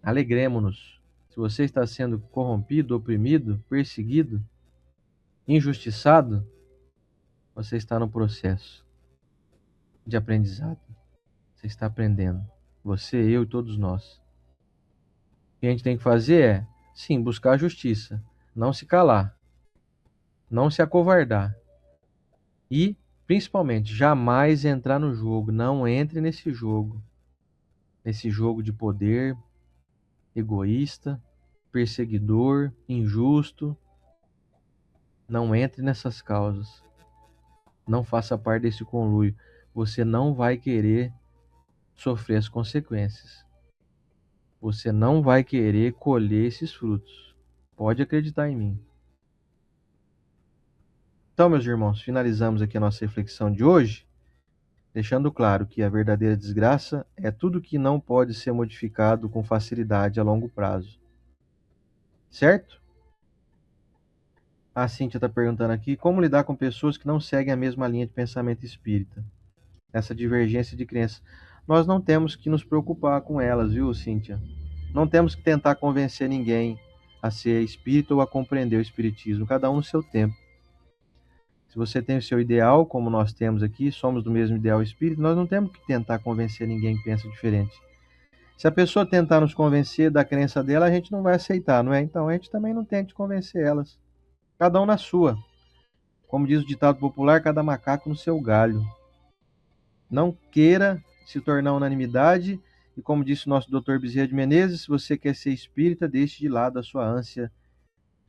Speaker 1: alegremos-nos. Se você está sendo corrompido, oprimido, perseguido, injustiçado, você está no processo de aprendizado. Você está aprendendo. Você, eu e todos nós. O que a gente tem que fazer é, sim, buscar a justiça. Não se calar. Não se acovardar. E, principalmente, jamais entrar no jogo. Não entre nesse jogo. Nesse jogo de poder, egoísta, perseguidor, injusto. Não entre nessas causas. Não faça parte desse conluio. Você não vai querer sofrer as consequências. Você não vai querer colher esses frutos. Pode acreditar em mim. Então, meus irmãos, finalizamos aqui a nossa reflexão de hoje, deixando claro que a verdadeira desgraça é tudo que não pode ser modificado com facilidade a longo prazo. Certo? A Cíntia está perguntando aqui como lidar com pessoas que não seguem a mesma linha de pensamento espírita. Essa divergência de crença. Nós não temos que nos preocupar com elas, viu, Cíntia? Não temos que tentar convencer ninguém a ser espírita ou a compreender o espiritismo, cada um no seu tempo. Se você tem o seu ideal, como nós temos aqui, somos do mesmo ideal espírita, nós não temos que tentar convencer ninguém que pensa diferente. Se a pessoa tentar nos convencer da crença dela, a gente não vai aceitar, não é? Então a gente também não tente convencer elas. Cada um na sua. Como diz o ditado popular, cada macaco no seu galho. Não queira se tornar unanimidade. E como disse o nosso Dr. Bezerra de Menezes, se você quer ser espírita, deixe de lado a sua ânsia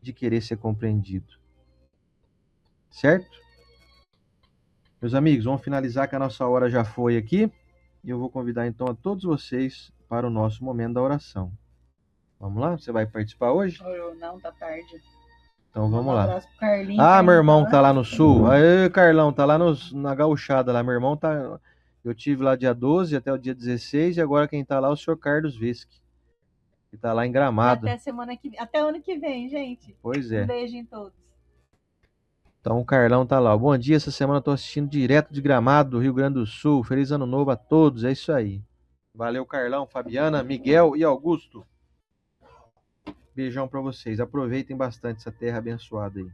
Speaker 1: de querer ser compreendido. Certo? Meus amigos, vamos finalizar que a nossa hora já foi aqui. E eu vou convidar então a todos vocês para o nosso momento da oração. Vamos lá? Você vai participar hoje?
Speaker 2: Não, tá tarde.
Speaker 1: Então vamos
Speaker 2: Um
Speaker 1: lá.
Speaker 2: abraço pro Carlinhos.
Speaker 1: Meu irmão tá lá no sul. Aí, Carlão, tá lá na gauchada lá. Meu irmão tá... Eu tive lá dia 12 até o dia 16 e agora quem tá lá é o senhor Carlos Vesque. Que tá lá em Gramado.
Speaker 2: Até ano que vem, gente.
Speaker 1: Pois é.
Speaker 2: Um beijo em todos.
Speaker 1: Então o Carlão tá lá. Bom dia, essa semana eu tô assistindo direto de Gramado, do Rio Grande do Sul. Feliz ano novo a todos, é isso aí. Valeu, Carlão, Fabiana, Miguel e Augusto. Beijão pra vocês. Aproveitem bastante essa terra abençoada aí.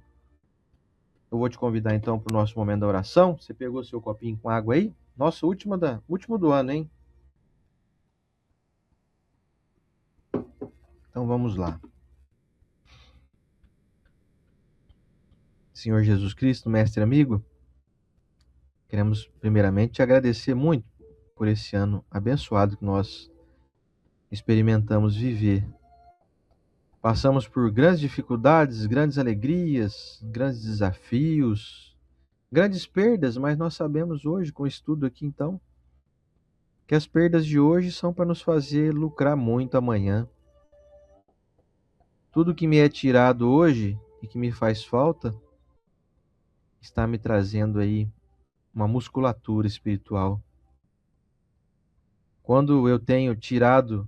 Speaker 1: Eu vou te convidar então para o nosso momento da oração. Você pegou seu copinho com água aí? Nossa, último do ano, hein? Então vamos lá. Senhor Jesus Cristo, mestre amigo, queremos primeiramente te agradecer muito por esse ano abençoado que nós experimentamos viver. Passamos por grandes dificuldades, grandes alegrias, grandes desafios, grandes perdas, mas nós sabemos hoje, com o estudo aqui então, que as perdas de hoje são para nos fazer lucrar muito amanhã. Tudo que me é tirado hoje e que me faz falta está me trazendo aí uma musculatura espiritual. Quando eu tenho tirado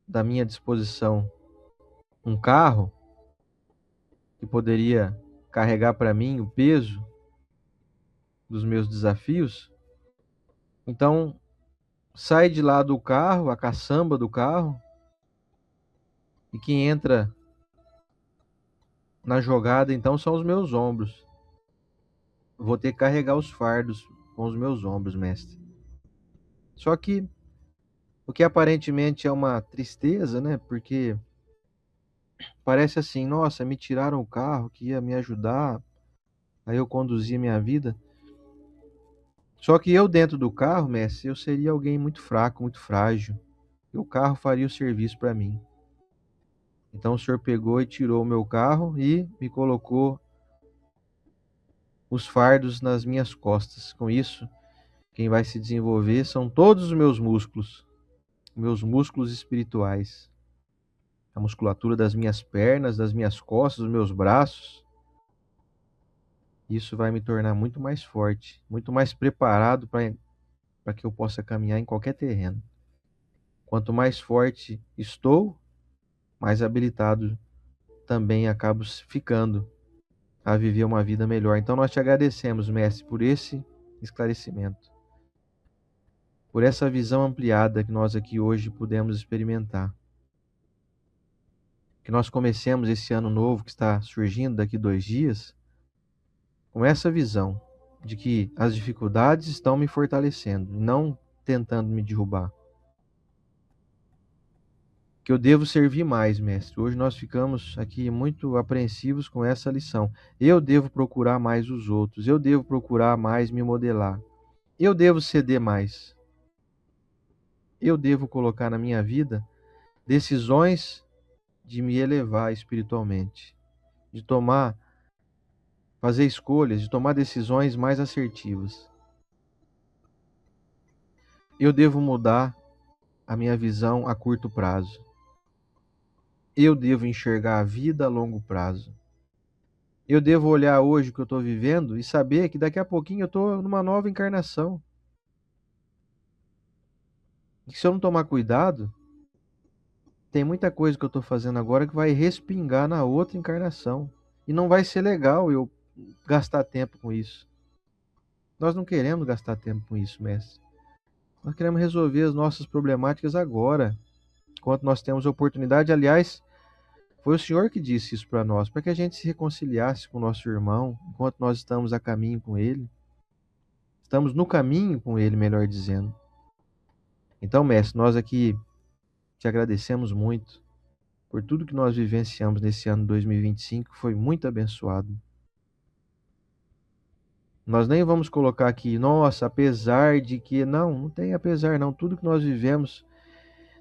Speaker 1: da minha disposição um carro que poderia carregar para mim o peso dos meus desafios, então sai de lá do carro, a caçamba do carro, e quem entra na jogada então são os meus ombros. Vou ter que carregar os fardos com os meus ombros, mestre. Só que o que aparentemente é uma tristeza, né? Porque parece assim, nossa, me tiraram o carro que ia me ajudar, aí eu conduzia minha vida. Só que eu dentro do carro, mestre, eu seria alguém muito fraco, muito frágil. E o carro faria o serviço para mim. Então o senhor pegou e tirou o meu carro e me colocou os fardos nas minhas costas. Com isso, quem vai se desenvolver são todos os meus músculos espirituais. A musculatura das minhas pernas, das minhas costas, dos meus braços. Isso vai me tornar muito mais forte, muito mais preparado para que eu possa caminhar em qualquer terreno. Quanto mais forte estou, mais habilitado também acabo ficando a viver uma vida melhor. Então nós te agradecemos, mestre, por esse esclarecimento, por essa visão ampliada que nós aqui hoje pudemos experimentar. Que nós comecemos esse ano novo que está surgindo daqui 2 dias com essa visão de que as dificuldades estão me fortalecendo, não tentando me derrubar. Que eu devo servir mais, mestre. Hoje nós ficamos aqui muito apreensivos com essa lição. Eu devo procurar mais os outros, eu devo procurar mais me modelar. Eu devo ceder mais. Eu devo colocar na minha vida decisões de me elevar espiritualmente, de fazer escolhas, de tomar decisões mais assertivas. Eu devo mudar a minha visão a curto prazo. Eu devo enxergar a vida a longo prazo. Eu devo olhar hoje o que eu estou vivendo e saber que daqui a pouquinho eu estou numa nova encarnação. E se eu não tomar cuidado, tem muita coisa que eu estou fazendo agora que vai respingar na outra encarnação. E não vai ser legal eu gastar tempo com isso. Nós não queremos gastar tempo com isso, mestre. Nós queremos resolver as nossas problemáticas agora, enquanto nós temos oportunidade. Aliás, foi o Senhor que disse isso para nós, para que a gente se reconciliasse com o nosso irmão, enquanto nós estamos a caminho com ele. Estamos no caminho com ele, melhor dizendo. Então, mestre, nós aqui Te agradecemos muito por tudo que nós vivenciamos nesse ano 2025, foi muito abençoado. Nós nem vamos colocar aqui, nossa, apesar de que... Não tem apesar não. Tudo que nós vivemos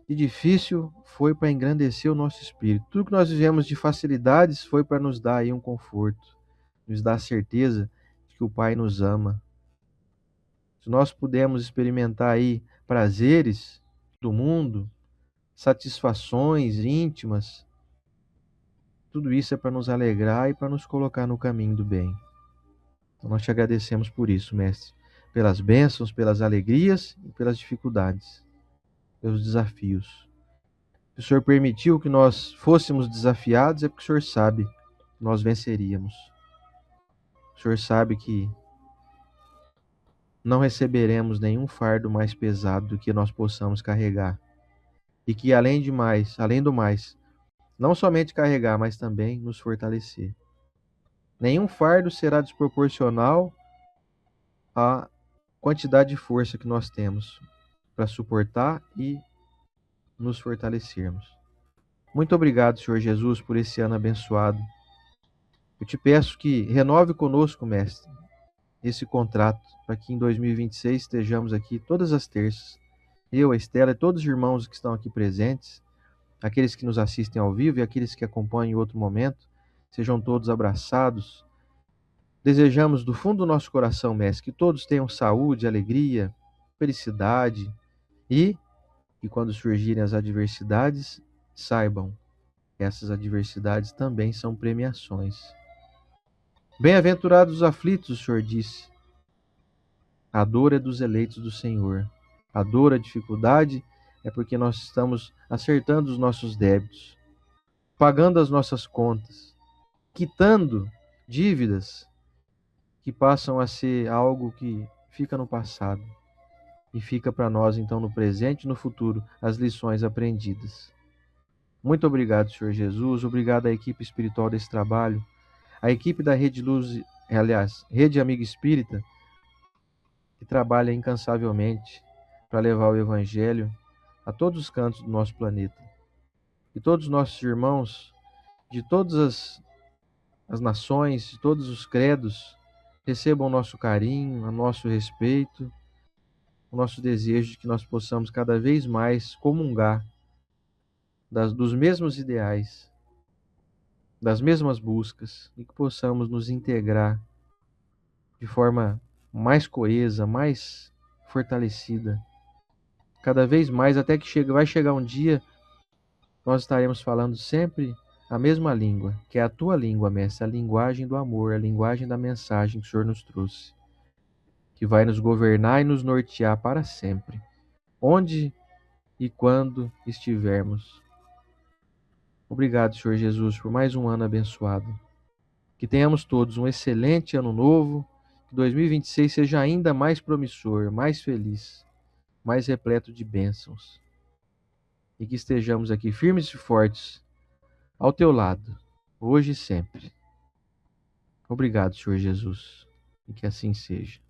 Speaker 1: de difícil foi para engrandecer o nosso espírito. Tudo que nós vivemos de facilidades foi para nos dar aí um conforto, nos dar a certeza de que o Pai nos ama. Se nós pudermos experimentar aí prazeres do mundo, satisfações íntimas, tudo isso é para nos alegrar e para nos colocar no caminho do bem. Então nós te agradecemos por isso, Mestre, pelas bênçãos, pelas alegrias e pelas dificuldades, pelos desafios. Se o Senhor permitiu que nós fôssemos desafiados, é porque o Senhor sabe que nós venceríamos. O Senhor sabe que não receberemos nenhum fardo mais pesado do que nós possamos carregar. E que além do mais, não somente carregar, mas também nos fortalecer. Nenhum fardo será desproporcional à quantidade de força que nós temos para suportar e nos fortalecermos. Muito obrigado, Senhor Jesus, por esse ano abençoado. Eu te peço que renove conosco, Mestre, esse contrato, para que em 2026 estejamos aqui todas as terças. Eu, a Estela e todos os irmãos que estão aqui presentes, aqueles que nos assistem ao vivo e aqueles que acompanham em outro momento, sejam todos abraçados. Desejamos do fundo do nosso coração, Mestre, que todos tenham saúde, alegria, felicidade e quando surgirem as adversidades, saibam que essas adversidades também são premiações. Bem-aventurados os aflitos, o Senhor disse. A dor é dos eleitos do Senhor. A dor, a dificuldade é porque nós estamos acertando os nossos débitos, pagando as nossas contas, quitando dívidas que passam a ser algo que fica no passado e fica para nós, então, no presente e no futuro, as lições aprendidas. Muito obrigado, Senhor Jesus. Obrigado à equipe espiritual desse trabalho, à equipe da Rede Luz, aliás, Rede Amiga Espírita, que trabalha incansavelmente para levar o Evangelho a todos os cantos do nosso planeta. E todos os nossos irmãos de todas as nações, de todos os credos, recebam o nosso carinho, o nosso respeito, o nosso desejo de que nós possamos cada vez mais comungar dos mesmos ideais, das mesmas buscas, e que possamos nos integrar de forma mais coesa, mais fortalecida, cada vez mais, até que vai chegar um dia, nós estaremos falando sempre a mesma língua, que é a tua língua, Mestre, a linguagem do amor, a linguagem da mensagem que o Senhor nos trouxe, que vai nos governar e nos nortear para sempre, onde e quando estivermos. Obrigado, Senhor Jesus, por mais um ano abençoado. Que tenhamos todos um excelente ano novo, que 2026 seja ainda mais promissor, mais feliz, mais repleto de bênçãos. E que estejamos aqui firmes e fortes ao teu lado, hoje e sempre. Obrigado, Senhor Jesus, e que assim seja.